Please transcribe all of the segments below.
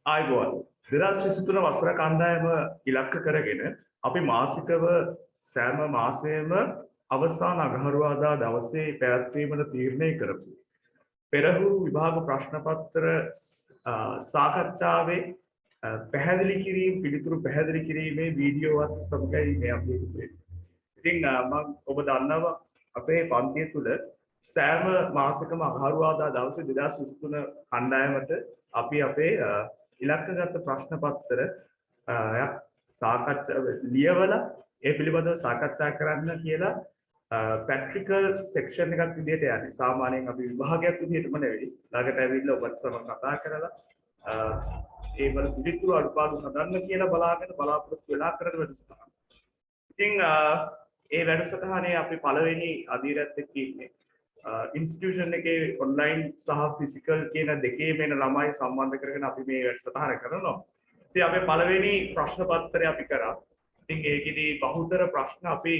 ආයුබෝවන් 2023 වසර කණ්ඩායම ඉලක්ක කරගෙන අපි මාසිකව සෑම මාසයේම අවසාන අඟහරුවාදා දවසේ පැවැත්වීමට තීරණය කරපු පෙරහුරු විභාග ප්‍රශ්න පත්‍ර සාකච්ඡාවේ පැහැදිලි කිරීම පිළිතුරු පැහැදිලි කිරීමේ වීඩියෝවත් සමගයි මේ අපි ඉතින් මම ඔබ දන්නවා අපේ පන්තිය තුල සෑම මාසකම අඟහරුවාදා දවසේ 2023 කණ්ඩායමට අපි අපේ ඉලක්කගත ප්‍රශ්න පත්‍ර සාකච්ඡා ලියවලා ඒ පිළිබඳව සාකච්ඡා කරන්න කියලා ප්‍රැක්ටිකල් සෙක්ෂන් එකක් විදිහට යන්නේ. සාමාන්‍යයෙන් අපි විභාගයක් විදිහටම නෙවෙයි. ළඟට ඇවිල්ලා ඔබත් සමග කතා කරලා ඒ වල පිළිතුරු අඩුපාඩු හදන්න කියලා බලාපොරොත්තු වෙලා කරන වැඩසටහන. ඉතින් ඒ වැඩසටහනේ අපි පළවෙනි අදියරත් එක්ක ඉන්නේ. ඉන්ස්ටිටියුෂන් එකේ ඔන්ලයින් සහ ෆිසිකල් කියන දෙකේම එන ළමයි සම්බන්ධ කරගෙන අපි මේ වැඩසටහන කරනවා. ඉතින් අපේ පළවෙනි ප්‍රශ්න පත්‍රය අපි කරා. ඉතින් ඒකෙදී බහුතර ප්‍රශ්න අපි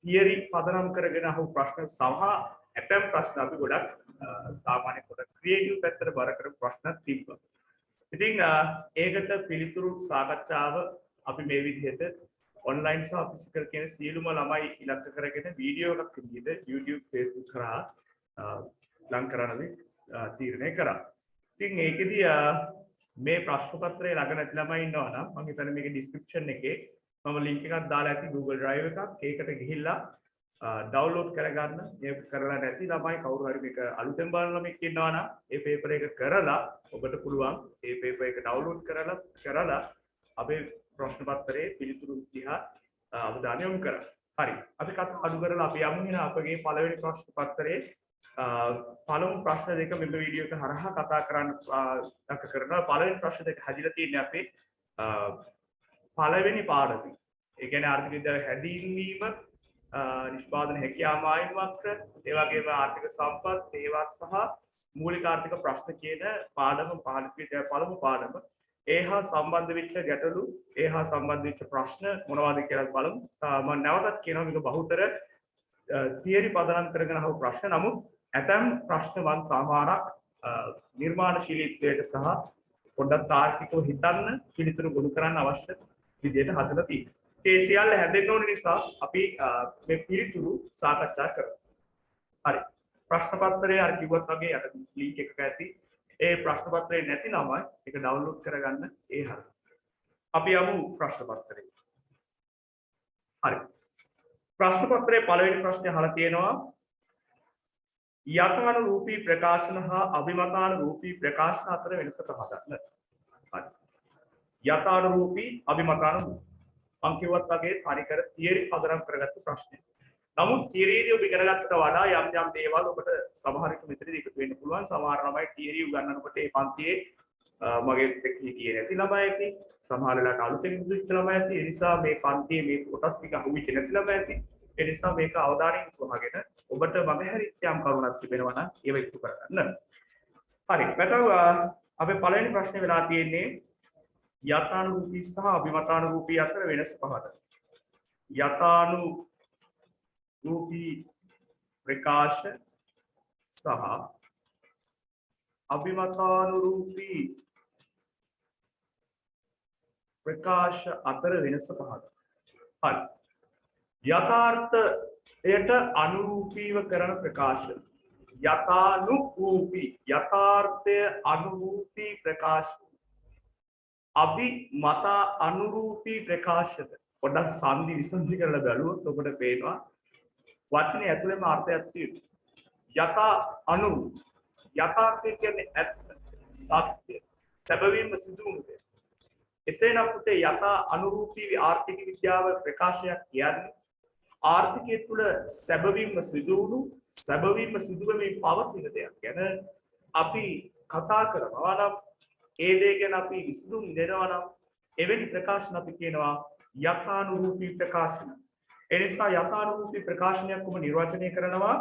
තියරි පදනම් කරගෙන අහපු ප්‍රශ්න සහ ඇතැම් ප්‍රශ්න අපි ගොඩක් සාමාන්‍ය කොට ක්‍රියේටිව් පැත්තට බර කරපු ප්‍රශ්න තිබ්බා. ඉතින් ඒකට පිළිතුරු සාකච්ඡාව අපි මේ විදිහට ඔන්ලයින් සහ ෆිසිකල් කියන සියලුම ළමයි ඉලක්ක කරගෙන වීඩියෝ එකක් විදිහට YouTube Facebook කරා ලං කරන්න තීරණය කරා. ඉතින් ඒකෙදී මේ ප්‍රශ්න පත්‍රය ළඟ නැති ළමයි ඉන්නවා නම් මම හිතන්නේ මේකේ ඩිස්ක්‍රිප්ෂන් එකේ මම ලින්ක් එකක් දාලා ඇති Google Drive එකක්. ඒකට ගිහිල්ලා ඩවුන්ලෝඩ් කරගන්න. මේක කරලා නැති ළමයි කවුරු හරි මේක අලුතෙන් බලන ළමෙක් ඉන්නවා නම් ඒ පේපර් එක කරලා ඔබට පුළුවන් ඒ පේපර් එක ඩවුන්ලෝඩ් කරලා අපේ ප්‍රශ්න පත්‍රයේ පිළිතුරු දිහා අවධානය යොමු කරන්න. හරි. අපි කතා අඩු කරලා අපි යමු එහෙනම් අපගේ පළවෙනි ප්‍රශ්න පත්‍රයේ පළමු ප්‍රශ්න දෙක මෙන්න වීඩියෝ එක හරහා කතා කරන්න කරනවා. පළවෙනි ප්‍රශ්න දෙක හදිලා තියෙන්නේ අපේ පළවෙනි පාඩමේ. ඒ කියන්නේ ආර්ථික විද්‍යාවේ හැදීන්වීම, නිෂ්පාදන හැකියාව මායිම් වක්‍ර, ඒ වගේම ආර්ථික සම්පත්, ඒවත් සහ මූලික ආර්ථික ප්‍රශ්න කියන පාඩම පළමු පාඩම. ඒ හා සම්බන්ධ වෙච්ච ගැටලු, ඒ හා සම්බන්ධ වෙච්ච ප්‍රශ්න මොනවද කියලා බලමු. මම නැවතත් කියනවා මේක බහුතර තියරි පදනම් කරගෙන අහපු ප්‍රශ්න. නමුත් ඇතැම් ප්‍රශ්න වන් සමහරක් නිර්මාණශීලීත්වයට සහ පොඩ්ඩක් තාර්කිකව හිතන්න පිළිතුරු ගොනු කරන්න අවශ්‍ය විදිහට හදලා තියෙනවා. ඒ සියල්ල හැදෙන්න ඕන නිසා අපි මේ පිළිතුරු සාකච්ඡා කරමු. හරි. ප්‍රශ්න පත්‍රයේ අර කිව්වත් වගේ යට ලින්ක් එකක ඇති. ඒ ප්‍රශ්න පත්‍රේ නැති ළමයි ඒක ඩවුන්ලෝඩ් කරගන්න ඒ හරිය. අපි යමු ප්‍රශ්න පත්‍රයට. හරි. ප්‍රශ්න පත්‍රයේ පළවෙනි ප්‍රශ්නේ අහලා තියෙනවා යථානුරූපී ප්‍රකාශන හා අභිමතානුරූපී ප්‍රකාශන අතර වෙනස පහදන්න. හරි. යථානුරූපී අභිමතානුරූපී මම කිව්වත් වගේ තනිකර තියරි පදනම් කරගත්ත ප්‍රශ්නයක්. නමුත් තියරියේදී ඔබ ඉගෙන ගන්නට වඩා යම් යම් දේවල් ඔබට සමහර විට මෙතනදී එකතු වෙන්න පුළුවන්. සමහර ළමයි තියරි උගන්වනකොට ඒ පන්තියේ මගේ එක්ක හිටියේ නැති ළමයි ඇති. සමහර වෙලාවට අලුතෙන් ඉඳිච්ච ළමයි ඇති. ඒ නිසා මේ පන්තියේ මේ කොටස් ටික අහුවෙච්ච නැති ළමයි ඇති. ඒ නිසා මේක අවධානයෙන් වහගෙන ඔබට මගහැරිච්ච යම් කරුණක් තිබෙනවා නම් ඒව ඉක්තු කරගන්න. හරි. පැටව අපේ පළවෙනි ප්‍රශ්නේ වෙලා තියෙන්නේ යථානුරූපී සහ අභිමතානුරූපී අතර වෙනස පහදන්න. යථානුරූපී ප්‍රකාශ සහ අභිමතානුරූපී ප්‍රකාශ අතර වෙනස පහදන්න. හරි. යථාර්ථයට අනුරූපීව කරන ප්‍රකාශ. යථාර්ථය අනුරූපී ප්‍රකාශ. අභිමත අනුරූපී ප්‍රකාශද පොඩ්ඩක් සංදි විසන්ධි කරලා බලුවොත් ඔබට පේනවා වචනේ ඇතුළේම අර්ථයක් තියෙනවා. යථාර්ථය කියන්නේ ඇත්ත, සත්‍ය, සැබවින්ම සිදු වුණු දේ. එසේනම් පුතේ යථා අනුරූපී ආර්ථික විද්‍යාව ප්‍රකාශයක් කියන්නේ ආර්ථිකය තුළ සැබවින්ම සිදු වුණු, සැබවින්ම සිදුවෙමින් පවතින දෙයක් ගැන අපි කතා කරනවා නම් ඒ දේ ගැන අපි විසඳුම් දෙනවා නම් එවැනි ප්‍රකාශන අපි කියනවා යථානුරූපී ප්‍රකාශන. ඒ නිසා යථානුරූපී ප්‍රකාශනයක් කොහොම නිර්වචනය කරනවා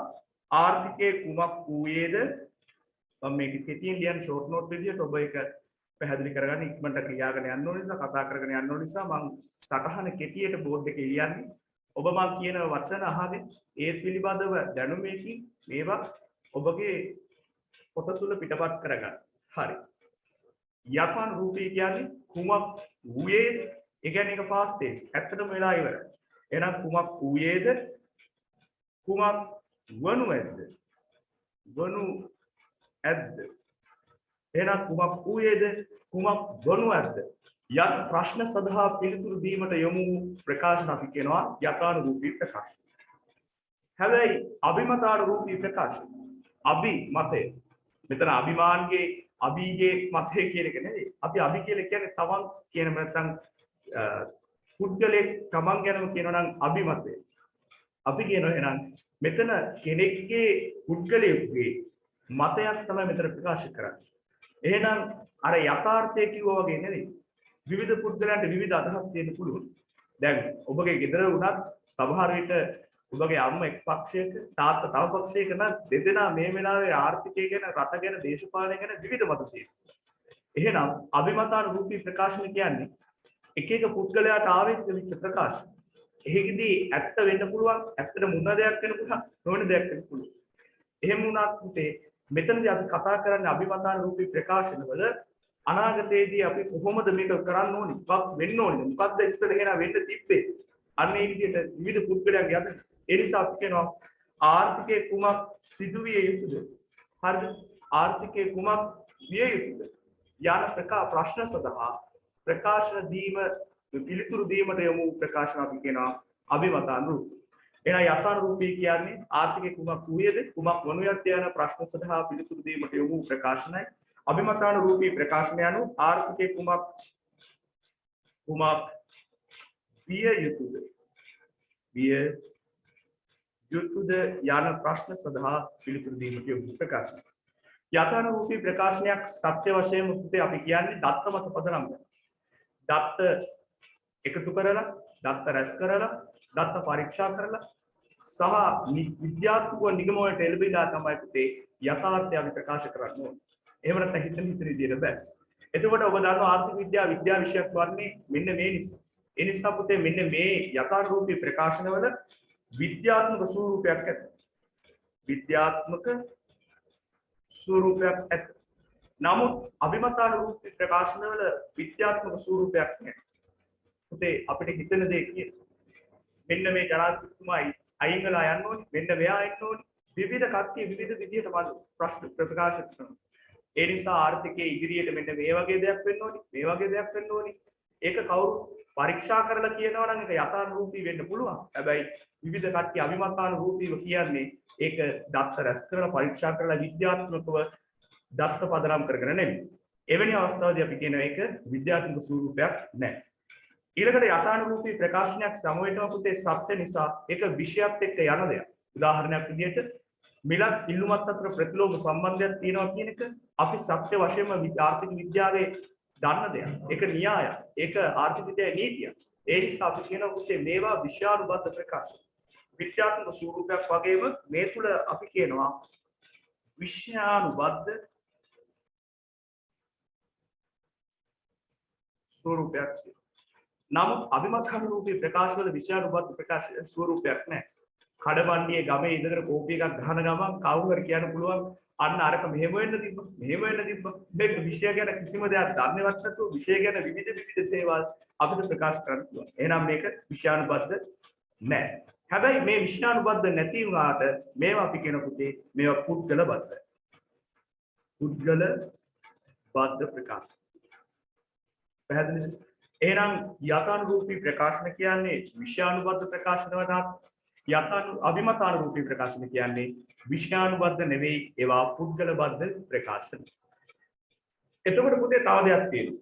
ආර්ථිකයේ කුමක් වූයේද මම මේක කෙටියෙන් ලියන ෂෝට් නෝට් විදියට ඔබ ඒක පැහැදිලි කරගන්න ඉක්මනට ක්‍රියාගෙන යන්න ඕන නිසා කතා කරගෙන යන්න ඕන නිසා මම සටහන කෙටියට බෝඩ් එකේ ලියන්නේ ඔබ මම කියන වචන අහගෙන ඒ පිළිබඳව දැනුමේකින් මේවා ඔබගේ පොත තුල පිටපත් කරගන්න. හරි. යථානුරූපී කියන්නේ කුමක් වූයේද? ඒ කියන්නේ ඒක past tense. ඇත්තටම වෙලා ඉවරයි. එහෙනම් කුමක් වූයේද? කුමක් වනු ඇද්ද? වනු ඇද්ද? එහෙනම් කුමක් වූයේද? කුමක් වනු ඇද්ද? යත් ප්‍රශ්න සඳහා පිළිතුරු දීමට යොමු ප්‍රකාශන අපි කියනවා යථානුරූපී ප්‍රකාශ. හැබැයි අභිමතානුරූපී ප්‍රකාශ. අභිමතය. මෙතන අභිමාන්ගේ අභිගේ මතය කියන එක නෙවෙයි. අපි අභි කියලා කියන්නේ තමන් කියන නැත්නම් පුද්ගලෙක් තමන් ගැනම කියනවා නම් අභිමතය. අපි කියනවා එහෙනම් මෙතන කෙනෙක්ගේ පුද්ගලයෙකුගේ මතයක් තමයි මෙතන ප්‍රකාශ කරන්නේ. එහෙනම් අර යථාර්ථය කිව්වා වගේ නෙවෙයි. විවිධ පුද්ගලයන්ට විවිධ අදහස් තියෙන්න පුළුවන්. දැන් ඔබගේ ගෙදර වුණත් සමහර විට ඔබගේ අම්මා එක් පක්ෂයක තාත්තා තව පක්ෂයක නම් දෙදෙනා මේ වෙලාවේ ආර්ථිකය ගැන රට ගැන දේශපාලනය ගැන විවිධ මත තියෙනවා. එහෙනම් අභිමතානුරූපී ප්‍රකාශන කියන්නේ එක එක පුද්ගලයාට ආවේනික වෙච්ච ප්‍රකාශ. එහෙකදී ඇත්ත වෙන්න පුළුවන්, ඇත්තට මුණ දෙයක් වෙන්න පුළුවන්, නොවන දෙයක් වෙන්න පුළුවන්. එහෙම වුණත් මෙතනදී අපි කතා කරන්නේ අභිමතානුරූපී ප්‍රකාශන වල අනාගතයේදී අපි කොහොමද මේක කරන්න ඕනේ? මොකක් වෙන්න ඕනේ? මොකක්ද ඉස්සර ගෙන වෙන්න තිබ්බේ? අන්න ඒ විදිහට විවිධ පුද්ගලයන්ගේ අදහස්. ඒ නිසා අපි කියනවා ආර්ථිකයේ කුමක් සිදුවිය යුතුද? හරිද? ආර්ථිකයේ කුමක් විය යුතුද? යන ප්‍රශ්න සඳහා ප්‍රකාශන දීම පිළිතුරු දීමට යොමු ප්‍රකාශන අපි කියනවා අභිමතානුරූපී. එහෙනම් යථානුරූපී කියන්නේ ආර්ථිකයේ කුමක් වූයේද? කුමක් වනු යද්ද යන ප්‍රශ්න සඳහා පිළිතුරු දීමට යොමු ප්‍රකාශනයි. අභිමතානුරූපී ප්‍රකාශනය අනුව ආර්ථිකයේ කුමක් විය යුතුද? විය යුතුද යන ප්‍රශ්න සඳහා පිළිතුරු දීමට යොමු ප්‍රකාශනයි. යථානුරූපී ප්‍රකාශනයක් සත්‍ය වශයෙන්ම පුතේ අපි කියන්නේ දත්ත මත පදනම් කරනවා. දත්ත එකතු කරලා, දත්ත රැස් කරලා, දත්ත පරීක්ෂා කරලා සහ විද්‍යාත්මක නිගමනයට එළඹිලා තමයි පුතේ යථාර්ථය අපි ප්‍රකාශ කරන්න ඕනේ. එහෙම නැත්නම් හිතන විදියට බෑ. එතකොට ඔබ දන්නවා ආර්ථික විද්‍යාව විෂයක් වන්නේ මෙන්න මේ නිසා. ඒ නිසා පුතේ මෙන්න මේ යථානුරූපී ප්‍රකාශනවල විද්‍යාත්මක ස්වරූපයක් ඇත. විද්‍යාත්මක ස්වරූපයක් ඇත. නමුත් අභිමතානුරූපී ප්‍රකාශනවල විද්‍යාත්මක ස්වරූපයක් නැහැ. පුතේ අපිට හිතන දේ කියන. මෙන්න මේ ජනාධිපතිතුමායි අයින් වෙලා යන්න ඕනේ. මෙන්න මෙයා එන්න ඕනේ. විවිධ කට්ටිය විවිධ විදියට ප්‍රශ්න ප්‍රකාශ කරනවා. ඒ නිසා ආර්ථිකයේ ඉදිරියට මෙන්න මේ වගේ දෙයක් වෙන්න ඕනේ. මේ වගේ දෙයක් වෙන්න ඕනේ. ඒක කවුරු පරීක්ෂා කරලා කියනවා නම් ඒක යථානුරූපී වෙන්න පුළුවන්. හැබැයි විවිධ කට්ටිය අභිමතානුරූපීව කියන්නේ ඒක දත්ත රැස් කරලා පරීක්ෂා කරලා විද්‍යාත්මකව දත්ත පදනම් කරගෙන නෙමෙයි. එවැනි අවස්ථාවලදී අපි කියනවා ඒක විද්‍යාත්මක ස්වරූපයක් නැහැ. ඊළඟට යථානුරූපී ප්‍රකාශනයක් සමවැටම පුතේ සත්‍ය නිසා ඒක විෂයත් එක්ක යන දෙයක්. උදාහරණයක් විදිහට මිලත් ඉල්ලුමත් අතර ප්‍රතිලෝම සම්බන්ධයක් තියෙනවා කියන එක අපි සත්‍ය වශයෙන්ම ආර්ථික විද්‍යාවේ දන්න දෙයක්. ඒක න්‍යායක්. ඒක ආර්ථික විද්‍යාවේ නීතියක්. ඒ නිසා අපි කියනවා පුතේ මේවා විෂයානුබද්ධ ප්‍රකාශ. විද්‍යාත්මක ස්වරූපයක් වගේම මේ තුල අපි කියනවා විෂයානුබද්ධ ස්වරූපයක්. නමුත් අභිමතානුරූපී ප්‍රකාශවල විෂයානුබද්ධ ප්‍රකාශ ස්වරූපයක් නැහැ. කඩමණ්ඩියේ ගමේ ඉඳගෙන කෝපි එකක් ගහන ගමන් කවුරු හරි කියන්න පුළුවන් අන්න අරක මෙහෙම වෙන්න තිබ්බා මෙහෙම වෙන්න තිබ්බා මේක විෂය ගැන කිසිම දෙයක් දන්නේවත් නැතුව විෂය ගැන විවිධ දේවල් අපිට ප්‍රකාශ කරන්න පුළුවන්. එහෙනම් මේක විෂයානුබද්ධ නැහැ. හැබැයි මේ විෂයානුබද්ධ නැති වුණාට මේවා අපි කියන පුතේ මේවා පුද්ගලබද්ධ. පුද්ගලබද්ධ ප්‍රකාශ. පැහැදිලිද? එහෙනම් යථානුරූපී ප්‍රකාශන කියන්නේ විෂයානුබද්ධ ප්‍රකාශන වුණාත් අභිමතානුරූපී ප්‍රකාශන කියන්නේ විෂයානුබද්ධ නෙවෙයි ඒවා පුද්ගලබද්ධ ප්‍රකාශන. එතකොට පුතේ තව දෙයක් තියෙනවා.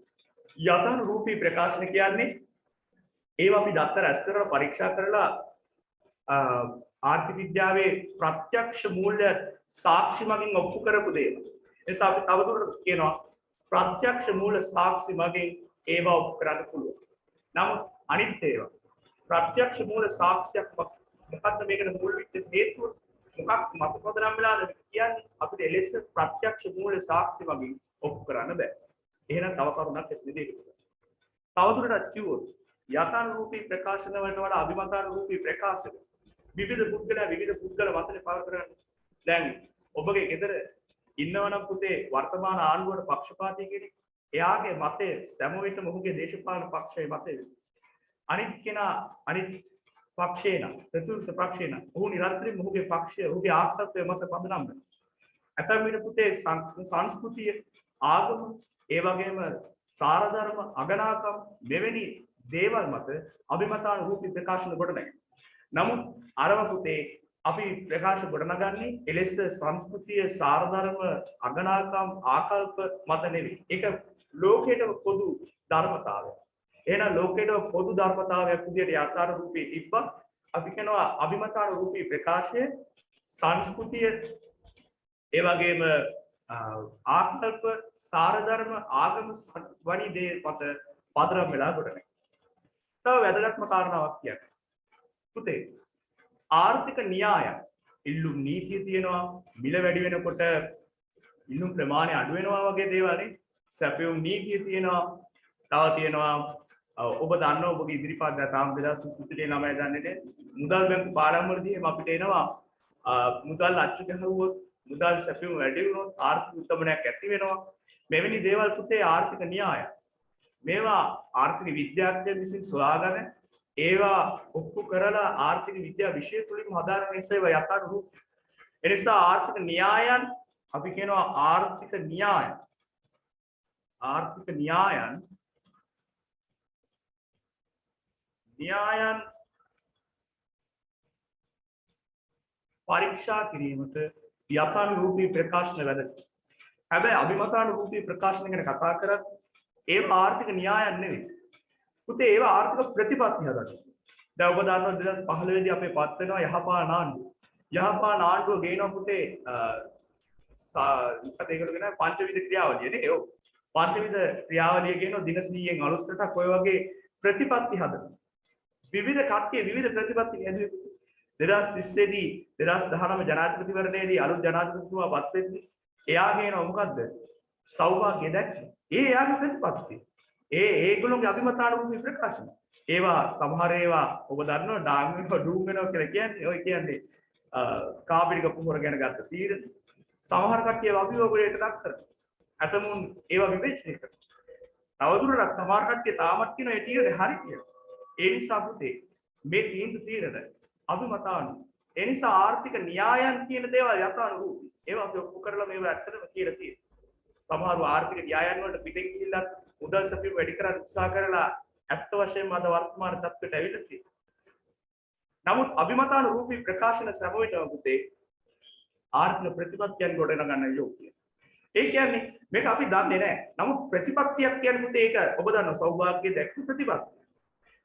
යථානුරූපී ප්‍රකාශන කියන්නේ ඒවා අපි දත්ත රැස් කරලා පරීක්ෂා කරලා ආර්ථික විද්‍යාවේ ප්‍රත්‍යක්ෂ මූල්‍ය සාක්ෂි මගින් ඔප්පු කරපු දේවල්. ඒ නිසා අපි තවදුරටත් කියනවා ප්‍රත්‍යක්ෂ මූල්‍ය සාක්ෂි මගින් ඒවා ඔප්පු කරන්න පුළුවන්. නමුත් අනිත් ඒවා ප්‍රත්‍යක්ෂ මූල්‍ය සාක්ෂියක් මොකක්ද මේකට මුල් වෙච්ච හේතුව මොකක් මත පදනම් වෙලාද කියන්නේ අපිට එලෙස ප්‍රත්‍යක්ෂ මූල්‍ය සාක්ෂි වගේ ඔප්පු කරන්න බෑ. එහෙනම් තව කරුණක් එතනදී එකතු. තවදුරටත් කිව්වොත් යථානුරූපී ප්‍රකාශන වලට වඩා අභිමතානුරූපී ප්‍රකාශන විවිධ පුද්ගල මතනේ පාවිච්චි කරන්නේ. දැන් ඔබගේ ගෙදර ඉන්නවනම් පුතේ වර්තමාන ආණ්ඩුවට පක්ෂපාතී කෙනෙක් එයාගේ මතය සෑම විටම ඔහුගේ දේශපාලන පක්ෂයේ මතය. අනිත් කෙනා අනිත් පක්ෂේ නම් ප්‍රතිවිරුද්ධ පක්ෂේ නම් ඔහු නිරන්තරයෙන් ඔහුගේ පක්ෂය ඔහුගේ ආත්මත්වය මත පදනම් වෙනවා. ඇතැම් විට පුතේ සංස්කෘතිය ආගම ඒ වගේම සාරධර්ම අගනාකම් මෙවැනි දේවල් මත අභිමතානුරූපී ප්‍රකාශන ගොඩනැගෙනවා. නමුත් අරව පුතේ අපි ප්‍රකාශ ගොඩනගන්නේ එලෙස සංස්කෘතිය සාරධර්ම අගනාකම් ආකල්ප මත නෙවෙයි. ඒක ලෝකයට පොදු ධර්මතාවයක්. එහෙනම් ලෝකයට පොදු ධර්මතාවයක් විදිහට යථාර්ථරූපී තිබ්බත් අපි කියනවා අභිමතානුරූපී ප්‍රකාශය සංස්කෘතිය ඒ වගේම ආකල්ප සාරධර්ම ආගම වනි දේ මත පදනම් වෙලා ගොඩනැගෙනවා. තව වැදගත්ම කාරණාවක් කියන්නේ පුතේ ආර්ථික න්‍යාය ඉල්ලුම් නීතිය තියෙනවා මිල වැඩි වෙනකොට ඉල්ලුම් ප්‍රමාණය අඩු වෙනවා වගේ දේවල්නේ සැපයුම් නීතිය තියෙනවා තව තියෙනවා ඔබ දන්නවා ඔබගේ ඉදිරිපත් තාම 2039 දන්නේ මුදල් බැංකු පාඩම් වලදී එහෙම අපිට එනවා මුදල් අච්චු ගහුවොත් මුදල් සැපයුම් වැඩි වුණොත් ආර්ථික උත්තමනයක් ඇති වෙනවා මෙවැනි දේවල් පුතේ ආර්ථික න්‍යාය මේවා ආර්ථික විද්‍යාඥයන් විසින් සොයාගෙන ඒවා ඔප්පු කරලා ආර්ථික විද්‍යා විෂය තුලින් හදාරන නිසා ඒවා යථාර්ථ එනිසා ආර්ථික න්‍යායන් අපි කියනවා ආර්ථික න්‍යායන් පරීක්ෂා කිරීමට යථානුරූපී ප්‍රකාශන වැදගත්. හැබැයි අභිමතානුරූපී ප්‍රකාශන ගැන කතා කරත් ඒවා ආර්ථික න්‍යායන් නෙවෙයි. පුතේ ඒවා ආර්ථික ප්‍රතිපත්ති හදන්න. දැන් ඔබ දන්නවා 2015 දී අපේ පත් වෙනවා යහපාලන ආණ්ඩුව. යහපාලන ආණ්ඩුව ගේනවා පුතේ මොකද ඒකට කියන පංචවිධ ක්‍රියාවලිය නේ. ඔව්. පංචවිධ ක්‍රියාවලිය කියනවා දින 100න් අලුත් රටක් ඔය වගේ ප්‍රතිපත්ති හදනවා. විවිධ කට්ටිය විවිධ ප්‍රතිපත්ති හැදුවේ 2020 දී 2019 ජනාධිපතිවරණයේදී අලුත් ජනාධිපතිතුමා පත් වෙද්දී එයා කියනවා මොකද්ද? සෞභාග්‍ය දැක්ක. එයාගේ ප්‍රතිපත්ති. ඒගොල්ලෝගේ අභිමතානුරූපී ප්‍රකාශන. ඒවා සමහර ඒවා ඔබ දන්නවා ඩාන් වෙනවා ඩූම් වෙනවා කියලා කියන්නේ. ඔය කියන්නේ කාපිටික පුහුර ගැන ගත්ත තීරණ. සමහර කට්ටිය අභියෝගයට ලක් කරනවා. අතමුන් ඒවා විවේචනය කරනවා. තවදුරටත් සමහර කට්ටිය තාමත් කියන ඒ තීරණ හරි කියලා. ඒ නිසා පුතේ මේ තීරණ අභිමතානු. ඒ නිසා ආර්ථික න්‍යායන් කියන දේවල් යථානුරූපී. ඒවා අපි ඔප්පු කරලා මේවා ඇත්තටම කියලා තියෙනවා. සමහරව ආර්ථික න්‍යායන් වලට පිටින් ගිහිල්ලා මුදල් සැපයීම වැඩි කරන්න උත්සාහ කරලා ඇත්ත වශයෙන්ම අද වර්තමාන තත්ත්වයට ඇවිල්ලා තියෙනවා. නමුත් අභිමතානුරූපී ප්‍රකාශන සෑම විටම පුතේ ආර්ථික ප්‍රතිපත්තියන් ගොඩනගන්න යෝග්‍යයි. ඒ කියන්නේ මේක අපි දන්නේ නැහැ. නමුත් ප්‍රතිපත්තියක් කියන්නේ පුතේ ඒක ඔබ දන්නවා සෞභාග්‍ය දැක්ක ප්‍රතිපත්තිය.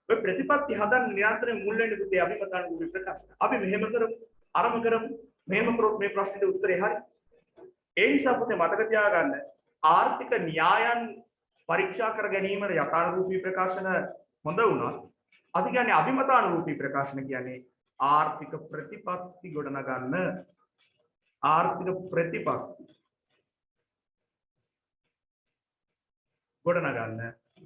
ඔය ප්‍රතිපත්ති හදන්න නිරන්තරයෙන් මුල් වෙන්නේ පුතේ අභිමතානුරූපී ප්‍රකාශන. අපි මෙහෙම කරමු, අරම කරමු, මෙහෙම කරොත් මේ ප්‍රශ්නෙට උත්තරේ හරි. ඒ නිසා පුතේ මතක තියාගන්න ආර්ථික න්‍යායන් පරීක්ෂා කර ගැනීමට යථානුරූපී ප්‍රකාශන හොඳ වුණා. අපි කියන්නේ අභිමතානුරූපී ප්‍රකාශන කියන්නේ ආර්ථික ප්‍රතිපත්ති ගොඩනගන්න ආර්ථික ප්‍රතිපත්ති ගොඩනගන්න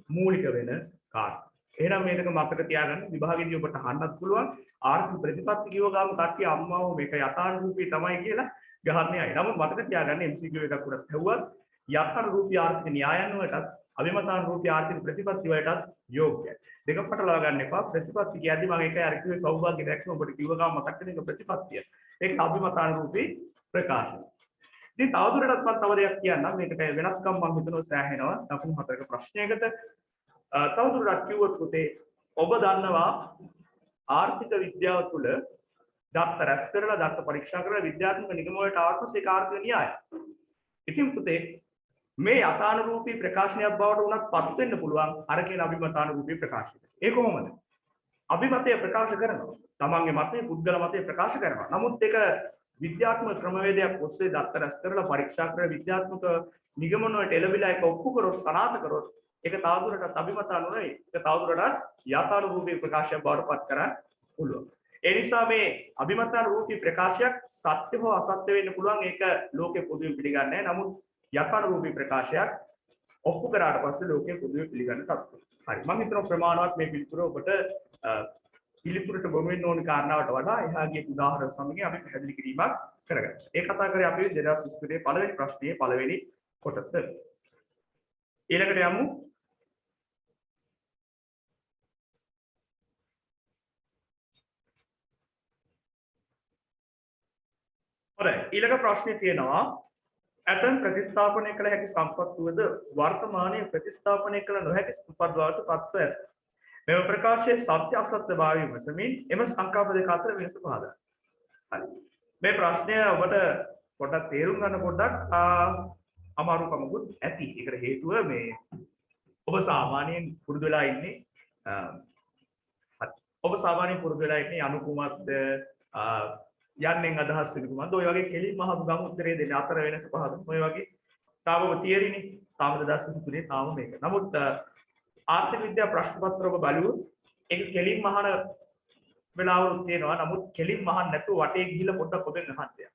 මූලික වෙන කාරණා. එහෙනම් මේක මතක තියාගන්න විභාගයේදී ඔබට අහන්නත් පුළුවන් ආර්ථික ප්‍රතිපත්ති කියව ගාම කට්ටිය අම්මාව මේක යථානුරූපී තමයි කියලා ගහන්නේ අය. නමුත් මතක තියාගන්න MCQ එකක් උඩ හැවුවත් යථානුරූපී ආර්ථික න්‍යායන් වලටත් අභිමතානුරූපී ආර්ථික ප්‍රතිපත්ති වලටත් යෝග්‍යයි. දෙක පටලවා ගන්න එපා. ප්‍රතිපත්ති කියද්දි මම ඒකයි අර කිව්වේ සෞභාග්‍ය දැක්ම ඔබට කිව්ව ගාම මතක් වෙන එක ප්‍රතිපත්තිය. ඒක අභිමතානුරූපී ප්‍රකාශන. ඉතින් තවදුරටත් මම තව දෙයක් කියන්නම්. මේකට වෙනස්කම් මම හිතනවා සෑහෙනවා. ලකුණු 4ක ප්‍රශ්නයකට තවදුරටත් කිව්වොත් පුතේ ඔබ දන්නවා ආර්ථික විද්‍යාව තුළ දත්ත රැස් කරලා දත්ත පරීක්ෂා කරලා විද්‍යාත්මක නිගමන වලට ආවොත් ඒක ආර්ථික න්‍යාය. ඉතින් පුතේ මේ යථානුරූපී ප්‍රකාශනයක් බවට උනත් පත් වෙන්න පුළුවන් අර කියන අභිමතානුරූපී ප්‍රකාශනය. ඒ කොහොමද? අභිමතය ප්‍රකාශ කරනවා. තමන්ගේ මතය පුද්ගල මතය ප්‍රකාශ කරනවා. නමුත් ඒක විද්‍යාත්මක ක්‍රමවේදයක් ඔස්සේ දත්ත රැස් කරලා පරීක්ෂා කරලා විද්‍යාත්මක නිගමන වලට එළවිලා ඒක ඔප්පු කරොත් සනාථ කරොත් ඒක තවදුරටත් අභිමතානු නෙවෙයි. ඒක තවදුරටත් යථානුරූපී ප්‍රකාශයක් බවට පත් කරන්න පුළුවන්. ඒ නිසා මේ අභිමතානුරූපී ප්‍රකාශයක් සත්‍ය හෝ අසත්‍ය වෙන්න පුළුවන්. ඒක ලෝකේ පොදුවේ පිළිගන්නේ නැහැ. නමුත් යථානුරූපී ප්‍රකාශයක් ඔප්පු කරාට පස්සේ ලෝකයේ පොදුවේ පිළිගන්න තත්ත්වය. හරි. මම හිතනවා ප්‍රමාණවත් මේ පිළිතුර ඔබට පිළිතුරට ගොනු වෙන්න ඕන කාරණාවට වඩා එහා ගිය උදාහරණ සමගින් අපි පැහැදිලි කිරීමක් කරගන්නවා. ඒ කතා කරේ අපි 2023 පළවෙනි ප්‍රශ්නයේ පළවෙනි කොටස. ඊළඟට යමු හොරයි ඊළඟ ප්‍රශ්නේ තියෙනවා ඇතන් ප්‍රතිස්ථාපනය කළ හැකි සම්පත්තුවද වර්තමානයේ ප්‍රතිස්ථාපනය කළ නොහැකි සම්පත් බවට පත්ව ඇත. මෙම ප්‍රකාශයේ සත්‍ය අසත්‍ය භාවය විමසමින් එම සංකල්ප දෙක අතර වෙනස පහදා. හරි. මේ ප්‍රශ්නය ඔබට පොඩ්ඩක් තේරුම් ගන්න පොඩ්ඩක් අමාරුකමකුත් ඇති. ඒකට හේතුව මේ ඔබ සාමාන්‍යයෙන් පුරුදු වෙලා ඉන්නේ ඔබ සාමාන්‍යයෙන් පුරුදු වෙලා ඉන්නේ අනුකුමත්ද යන්නෙන් අදහස් වෙන කුමක්ද ඔය වගේ කෙලින්ම අහපු ගමු උත්තරේ දෙන්න අතර වෙනස පහදමු. ඔය වගේ තාම ඔබ තියරිනේ. තාම 2023 තාම මේක. නමුත් ආර්ථික විද්‍යා ප්‍රශ්න පත්‍ර ඔබ බලුවොත් ඒක කෙලින්ම අහන වෙලාවලුත් තියෙනවා. නමුත් කෙලින්ම අහන්න නැතුව වටේ ගිහිල්ලා පොඩ්ඩක් ඔබෙන් අහන්න දෙයක්.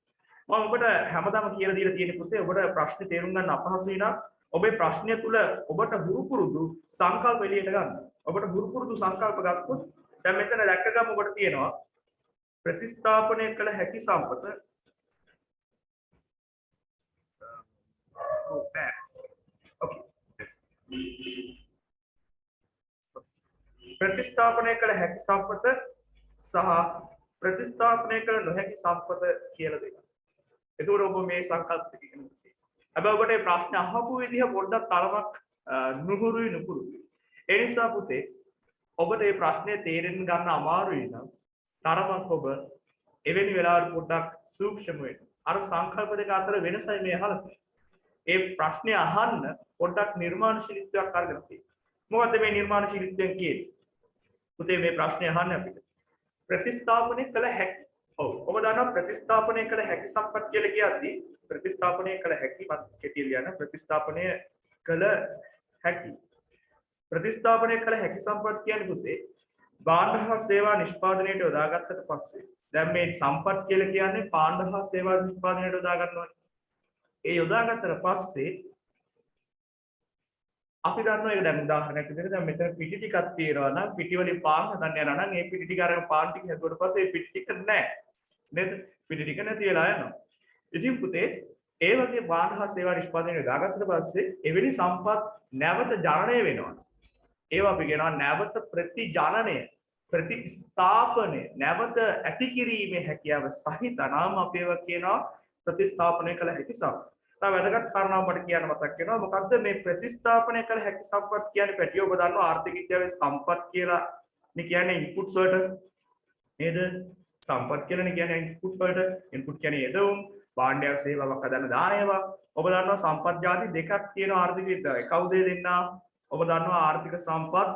මම ඔබට හැමදාම කියලා දීලා තියෙන පුතේ ඔබට ප්‍රශ්නේ තේරුම් ගන්න අපහසු වෙනා ඔබේ ප්‍රශ්නය තුල ඔබට හුරු පුරුදු සංකල්ප එළියට ගන්න. ඔබට හුරු පුරුදු සංකල්ප ගත්තොත් දැන් මෙතන දැක්ක ගම ඔබට තියෙනවා प्रतिस्थापने कल हैकी संपत प्रतिस्थापने कल हैकी संपत सह प्रतिस्थापने कल නොහැකි संपत කියලා දෙනවා. ඒකෝර ඔබ මේ සංකල්ප ටික ඉගෙනගන්න. හැබැයි ඔබට මේ ප්‍රශ්න අහපු විදිහ පොඩ්ඩක් තරමක් නුහුරුයි නුපුරුයි. ඒ නිසා පුතේ ඔබට මේ ප්‍රශ්නේ තේරෙන්න ගන්න අමාරුයි නම් තරමක් ඔබ එවැනි වෙලාවට පොඩ්ඩක් සූක්ෂම වෙන්න. අර සංකල්ප දෙක අතර වෙනසයි මේ අහලා තියෙන්නේ. ඒ ප්‍රශ්නේ අහන්න පොඩ්ඩක් නිර්මාණශීලීත්වයක් අරගෙන තියෙනවා. මොකද්ද මේ නිර්මාණශීලීත්වයෙන් කියන්නේ? පුතේ මේ ප්‍රශ්නේ අහන්න අපිට. ප්‍රතිස්ථාපනය කළ හැකි. ඔව්. ඔබ දන්නවා ප්‍රතිස්ථාපනය කළ හැකි සම්පත් කියලා කියද්දී ප්‍රතිස්ථාපනය කළ හැකි මත කෙටියෙන් ලියන්න ප්‍රතිස්ථාපනය කළ හැකි. ප්‍රතිස්ථාපනය කළ හැකි සම්පත් කියන්නේ පුතේ භාණ්ඩ හා සේවා නිෂ්පාදනයට යොදාගත්තට පස්සේ දැන් මේ සම්පත් කියලා කියන්නේ භාණ්ඩ හා සේවා නිෂ්පාදනයට යොදා ගන්නවානේ. ඒ යොදාගත්තට පස්සේ අපි දන්නවා ඒක දැන් උදාහරණයක් විදිහට දැන් මෙතන පිටි ටිකක් තියෙනවා නම් පිටි වලින් පාන් හදන්න යනවා නම් ඒ පිටි ටික අරගෙන පාන් ටික හැදුවට පස්සේ ඒ පිටි ටික නැහැ. නේද? පිටි ටික නැති වෙලා යනවා. ඉතින් පුතේ ඒ වගේ භාණ්ඩ හා සේවා නිෂ්පාදනයට යොදාගත්තට පස්සේ එවැනි සම්පත් නැවත ජනනය වෙනවා. ඒවා අපි කියනවා නැවත ප්‍රතිජනනය ප්‍රතිස්ථාපනය නැවත ඇති කිරීමේ හැකියාව සහිත නාම අපි ඒවා කියනවා ප්‍රතිස්ථාපනය කළ හැකි සම්පත්. තව වැදගත් කාරණාවක් මට කියන්න මතක් වෙනවා. මොකද්ද මේ ප්‍රතිස්ථාපනය කළ හැකි සම්පත් කියන්නේ පැටිය ඔබ දන්නවා ආර්ථික විද්‍යාවේ සම්පත් කියලා නේ කියන්නේ ඉන්පුට්ස් වලට නේද? සම්පත් කියලානේ කියන්නේ ඉන්පුට් වලට. ඉන්පුට් කියන්නේ යෙදවුම් භාණ්ඩයක් සේවාවක් හදන්න දාන ඒවා. ඔබ දන්නවා සම්පත් ಜಾති දෙකක් තියෙනවා ආර්ථික විද්‍යාවේ. කවුද දෙන්නා? ඔබ දන්නවා ආර්ථික සම්පත්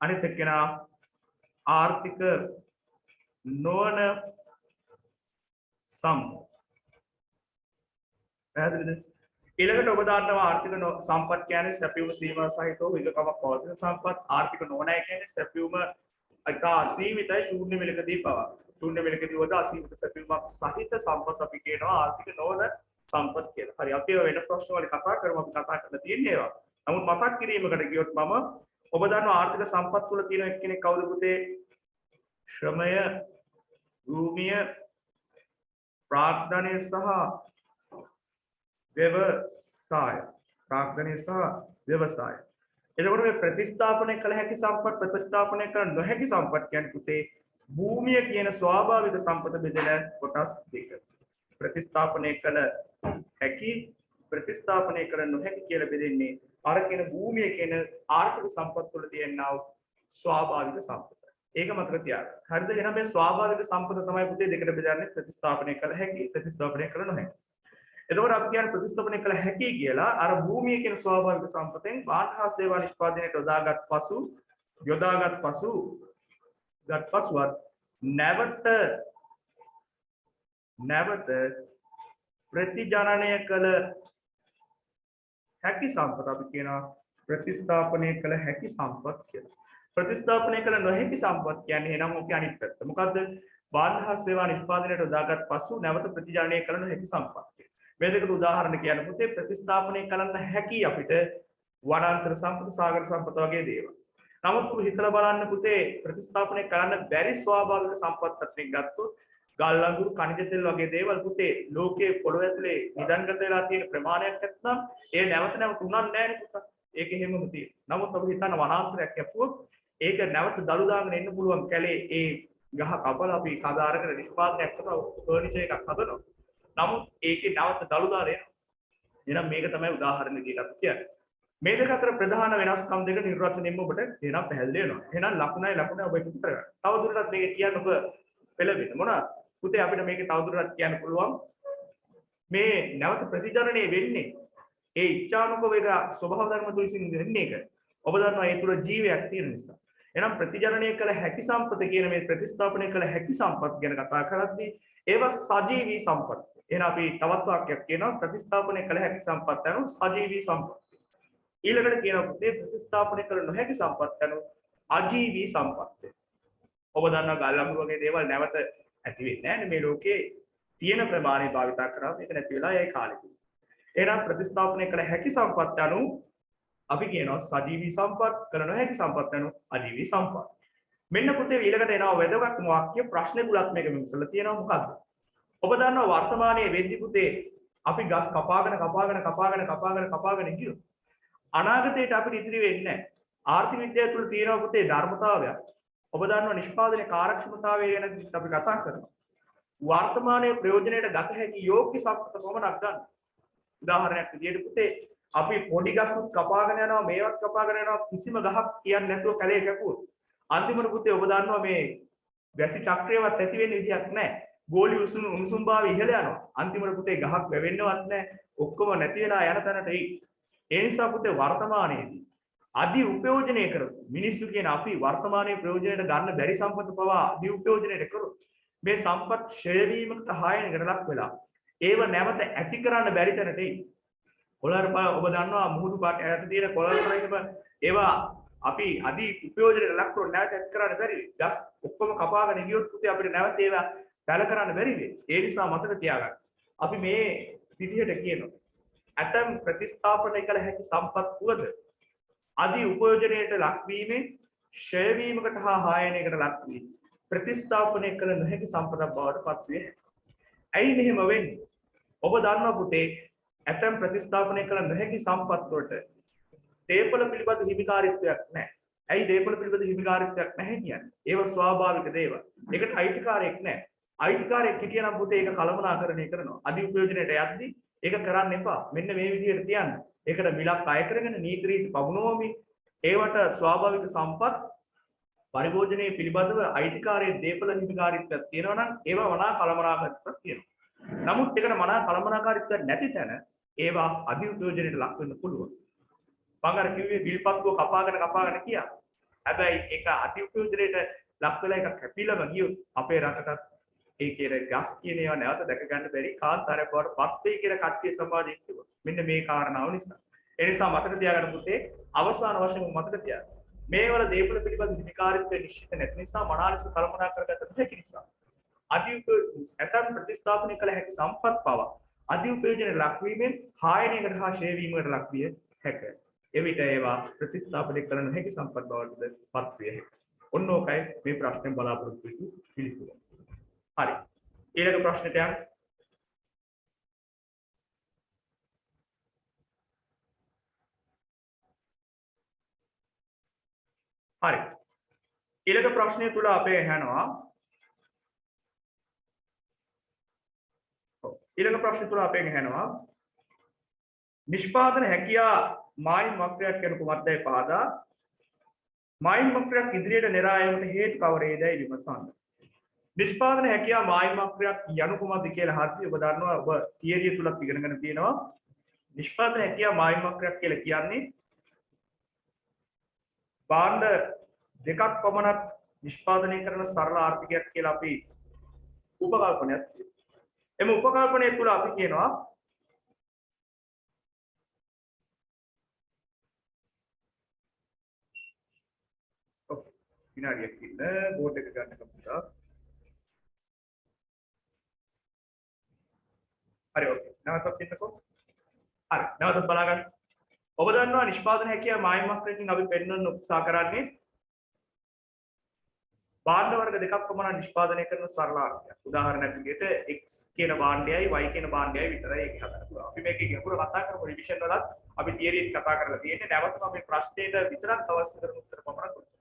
අනිත් එක්කෙනා ආර්ථික නොවන සම්පත්. පැහැදිලිද? ඊළඟට ඔබ දන්නවා ආර්ථික සම්පත් කියන්නේ සැපයුම සීමා සහිතව විගකමක් පවතින සම්පත්. ආර්ථික නොවනයි කියන්නේ සැපයුම අසීමිතයි ශූන්‍ය මිලකදී පවා. ශූන්‍ය මිලකදී වද අසීමිත සැපයුමක් සහිත සම්පත් අපි කියනවා ආර්ථික නොවන සම්පත් කියලා. හරි අපි වෙන ප්‍රශ්න වල කතා කරමු. අපි කතා කරලා තියෙන්නේ ඒවා. නමුත් මතක් කිරීමකට ගියොත් මම ඔබ දන්නවා ආර්ථික සම්පත් තුල තියෙන එක්කෙනෙක් කවුද පුතේ? ශ්‍රමය, භූමිය, ප්‍රාග්ධනය සහ ව්‍යවසාය. ප්‍රාග්ධනය සහ ව්‍යවසාය. එතකොට මේ ප්‍රතිස්ථාපනය කළ හැකි සම්පත් ප්‍රතිස්ථාපනය කළ නොහැකි සම්පත් කියන්නේ පුතේ භූමිය කියන ස්වාභාවික සම්පත බෙදෙන කොටස් දෙක. ප්‍රතිස්ථාපනය කළ හැකි ප්‍රතිස්ථාපනය කළ නොහැකි කියලා බෙදෙන්නේ අර කියන භූමිය කියන ආර්ථික සම්පත් වල තියෙනා ස්වාභාවික සම්පත. ඒක මතක තියාගන්න. හරිද? එහෙනම් මේ ස්වාභාවික සම්පත තමයි පුතේ දෙකට බෙදන්නේ ප්‍රතිස්ථාපනය කළ හැකි ප්‍රතිස්ථාපනය කළ නොහැකි. එතකොට අපි කියන්නේ ප්‍රතිස්ථාපනය කළ හැකි කියලා අර භූමිය කියන ස්වාභාවික සම්පතෙන් භාණ්ඩ හා සේවා නිෂ්පාදනයට යොදාගත් පසුවත් නැවත ප්‍රතිජනනය කළ හැකි සම්පත අපි කියනවා ප්‍රතිස්ථාපනය කළ හැකි සම්පත් කියලා. ප්‍රතිස්ථාපනය කළ නොහැකි සම්පත් කියන්නේ එනම් ඔකේ අනිත් පැත්ත. මොකද්ද? භාණ්ඩ හා සේවා නිෂ්පාදනයට යොදාගත් පසු නැවත ප්‍රතිජනනය කළ නොහැකි සම්පත් කියලා. මේ දෙකට උදාහරණ කියන්න පුතේ ප්‍රතිස්ථාපනය කරන්න හැකි අපිට වනාන්තර සම්පත සාගර සම්පත වගේ දේවල්. නමුත් හිතලා බලන්න පුතේ ප්‍රතිස්ථාපනය කරන්න බැරි ස්වාභාවික සම්පත් අතරින් ගල් අඟුරු කනිජ තෙල් වගේ දේවල් පුතේ ලෝකයේ පොළොව ඇතුලේ නිදන්ගත වෙලා තියෙන ප්‍රමාණයක් නැත්නම් ඒ නැවත නැවත උනන්නේ නැහැ නේ පුතා. ඒක එහෙමම තියෙනවා. නමුත් අපි හිතන වනාන්තරයක් කැපුවොත් ඒක නැවත දළු දාගෙන එන්න පුළුවන් කැලේ ඒ ගහ කපලා අපි කඩ අරගෙන නිෂ්පාදනයක් කරනවා ෆර්නිචර් එකක් හදනවා. නමුත් ඒකේ නැවත දළු දාලා එනවා. එහෙනම් මේක තමයි උදාහරණ විදිහට අපි කියන්නේ. මේ දෙක අතර ප්‍රධාන වෙනස්කම් දෙක නිර්වචනයෙන්ම ඔබට එහෙනම් පැහැදිලි වෙනවා. එහෙනම් ලකුණයි ඔබ එකතු කරගන්න. තවදුරටත් මේක කියන්න ඔබ පෙළඹෙන්න මොනවාද? පුතේ අපිට මේක තවදුරටත් කියන්න පුළුවන් මේ නැවත ප්‍රතිචරණය වෙන්නේ ඒ ඉච්ඡානුභවයක ස්වභාව ධර්ම තුලින් වෙන්නේ ඒක. ඔබ දන්නවා ඒ තුල ජීවයක් තියෙන නිසා. එහෙනම් ප්‍රතිචරණය කළ හැකි සම්පත කියන මේ ප්‍රතිස්ථාපනය කළ හැකි සම්පත් ගැන කතා කරද්දී ඒවා සජීවී සම්පත්. එහෙනම් අපි තවත් වාක්‍යයක් කියනවා ප්‍රතිස්ථාපනය කළ හැකි සම්පත් යනු සජීවී සම්පත්. ඊළඟට කියනවා පුතේ ප්‍රතිස්ථාපනය කළ නොහැකි සම්පත් යනු අජීවී සම්පත්. ඔබ දන්නවා ගල් අඟුරු වගේ දේවල් නැවත ඇති වෙන්නේ නැහැ මේ ලෝකේ තියෙන ප්‍රමාණය භාවිතා කරා මේක නැති වෙලා ඒ කාලෙදී. එහෙනම් ප්‍රතිස්ථාපනය කළ හැකි සම්පත් යනු අපි කියනවා සජීවී සම්පත් කළ නොහැකි සම්පත් යනු අජීවී සම්පත්. මෙන්න පුතේ ඊළඟට එනවා වැදගත් වාක්‍ය ප්‍රශ්න තුලත් මේක විමසලා තියෙනවා මොකද්ද? ඔබ දන්නවා වර්තමානයේ වෙද්දි පුතේ අපි ගස් කපාගෙන ගියොත් අනාගතයට අපිට ඉතිරි වෙන්නේ නැහැ. ආර්ථික විද්‍යාව තුළ තියෙන පුතේ ධර්මතාවයක්. ඔබ දන්නවා නිෂ්පාදනයේ කාර්යක්ෂමතාවය ගැන අපි කතා කරනවා. වර්තමානයේ ප්‍රයෝජනයට ගත හැකි යෝග්‍ය සම්පත පමණක් ගන්න. උදාහරණයක් විදිහට පුතේ අපි පොඩි ගස්ුත් කපාගෙන යනවා මේවත් කපාගෙන යනවා කිසිම ගහක් කියන්නේ නැතුව කැලේ කැපුවොත් අන්තිමට පුතේ ඔබ දන්නවා මේ වැසි චක්‍රයවත් ඇති වෙන්න විදියක් නැහැ. ගෝලි උණුසුම් භාවය ඉහළ යනවා. අන්තිමට පුතේ ගහක් වැවෙන්නවත් නැහැ. ඔක්කොම නැති වෙලා යන තැනට එයි. ඒ නිසා පුතේ වර්තමානයේදී අධි උපයෝජනය කරමු. මිනිස්සු කියන අපි වර්තමානයේ ප්‍රයෝජනයට ගන්න බැරි සම්පත පවා අධි උපයෝජනයට කරොත් මේ සම්පත් ක්ෂය වීමකට හායනකට ලක් වෙලා ඒව නැවත ඇති කරන්න බැරි තැනට එයි. කොළර ඔබ දන්නවා මුහුදු පාට යට තියෙන කොළර වලින්ම ඒවා අපි අධි උපයෝජනයට ලක් කරොත් නැවත ඇති කරන්න බැරි. ගස් ඔක්කොම කපාගෙන ගියොත් පුතේ අපිට නැවත ඒවා පැල කරන්න බැරි වෙයි. ඒ නිසා මතක තියාගන්න. අපි මේ විදිහට කියනවා ඇතම් ප්‍රතිස්ථාපනය කළ හැකි සම්පත් වුවද අධි උපයෝජනයට ලක්වීමෙන් ක්ෂය වීමකට හා හායනයකට ලක් වී ප්‍රතිස්ථාපනය කළ නොහැකි සම්පතක් බවට පත් වේ. ඇයි මෙහෙම වෙන්නේ? ඔබ දන්නවා පුතේ ඇතම් ප්‍රතිස්ථාපනය කළ නොහැකි සම්පත් වලට දේපල පිළිබඳ හිමිකාරීත්වයක් නැහැ. ඇයි දේපල පිළිබඳ හිමිකාරීත්වයක් නැහැ කියන්නේ? ඒව ස්වාභාවික දේවල්. ඒකට අයිතිකාරයෙක් නැහැ. අයිතිකාරයෙක් හිටියනම් පුතේ ඒක කළමනාකරණය කරනවා. අධි උපයෝජනයට යද්දී ඒක කරන්න එපා. මෙන්න මේ විදිහට තියන්න. ඒකට මිලක් අය කරගෙන නීති රීති පමුණුවමින් ඒවට ස්වාභාවික සම්පත් පරිභෝජනයේ පිළිබඳව අයිතිකාරයේ දේපල හිමිකාරීත්වයක් තියෙනවා නම් ඒවා මනා කළමනාකරණයක් තියෙනවා. නමුත් ඒකට මනා කළමනාකාරීත්වයක් නැති තැන ඒවා අධි උපයෝජනයට ලක් වෙන්න පුළුවන්. මම අර කිව්වේ විල්පත්තුව කපාගෙන කියා. හැබැයි ඒක අධි උපයෝජනයට ලක් වෙලා එක කැපිලම ගියොත් අපේ රටටත් ඒ කියන ගස් කියන ඒවා නැවත දැක ගන්න බැරි කාන්තාරයක් බවට පත් වෙයි කියලා කට්ටිය සමාජයෙන් කිව්වා. මෙන්න මේ කාරණාව නිසා. ඒ නිසා මතක තියාගන්න පුතේ අවසාන වශයෙන් මතක තියාගන්න. මේවල දේපල පිළිබඳ හිමිකාරීත්වය නිශ්චිත නැති නිසා මනාලෙස කල්පනා කරගත නොහැකි නිසා අධි ඇතම් ප්‍රතිස්ථාපනය කළ හැකි සම්පත් පවා අධි උපයෝජනයට ලක්වීමෙන් හායනයකට හා ක්ෂය වීමකට ලක් විය හැකිය. එවිට ඒවා ප්‍රතිස්ථාපනය කළ නොහැකි සම්පත් බවට පත් විය හැකියි. ඔන්න ඕකයි මේ ප්‍රශ්නේ බලාපොරොත්තු වෙච්ච පිළිතුර. හරි. ඊළඟ ප්‍රශ්නෙට යන්න. හරි. ඊළඟ ප්‍රශ්නය තුල අපේ අහනවා ඊළඟ ප්‍රශ්නය තුල අපේ අහනවා නිෂ්පාදන හැකියා මායිම් වක්‍රයක් යන කුමක්දයි පහදා මායිම් වක්‍රයක් ඉදිරියට නෙරා යාමට හේතු කවරේදයි විමසන්න. නිෂ්පාදන හැකියා මායිම් වක්‍රයක් යනු කුමක්ද කියලා හරිය ඔබ දන්නවා ඔබ තියරිය තුලත් ඉගෙනගෙන තියෙනවා. නිෂ්පාදන හැකියා මායිම් වක්‍රයක් කියලා කියන්නේ භාණ්ඩ දෙකක් පමණක් නිෂ්පාදනය කරන සරල ආර්ථිකයක් කියලා අපි උපකල්පනයක් තියෙනවා. එම උපකල්පනය තුල අපි කියනවා විනාඩියක් ඉන්න බෝඩ් එක ගන්න කම්පියුටර්. හරි ඕකේ. නැවතත් ඉන්නකෝ. හරි. නැවතත් බලාගන්න. ඔබ දන්නවා නිෂ්පාදන හැකියාව මායිම් වක්‍රයෙන් අපි පෙන්වන්න උත්සාහ කරන්නේ භාණ්ඩ වර්ග දෙකක් පමණ නිෂ්පාදනය කරන සරල අර්ථයක්. උදාහරණයක් විදිහට x කියන භාණ්ඩයයි y කියන භාණ්ඩයයි විතරයි ඒක හදන්න පුළුවන්. අපි මේකේ ගැඹුර කතා කරමු රිවිෂන් වලත් අපි තියරි එක කතා කරලා තියෙන්නේ. නැවතම මේ ප්‍රශ්නෙට විතරක් අවශ්‍ය කරන උත්තර පමණක් දුන්නා.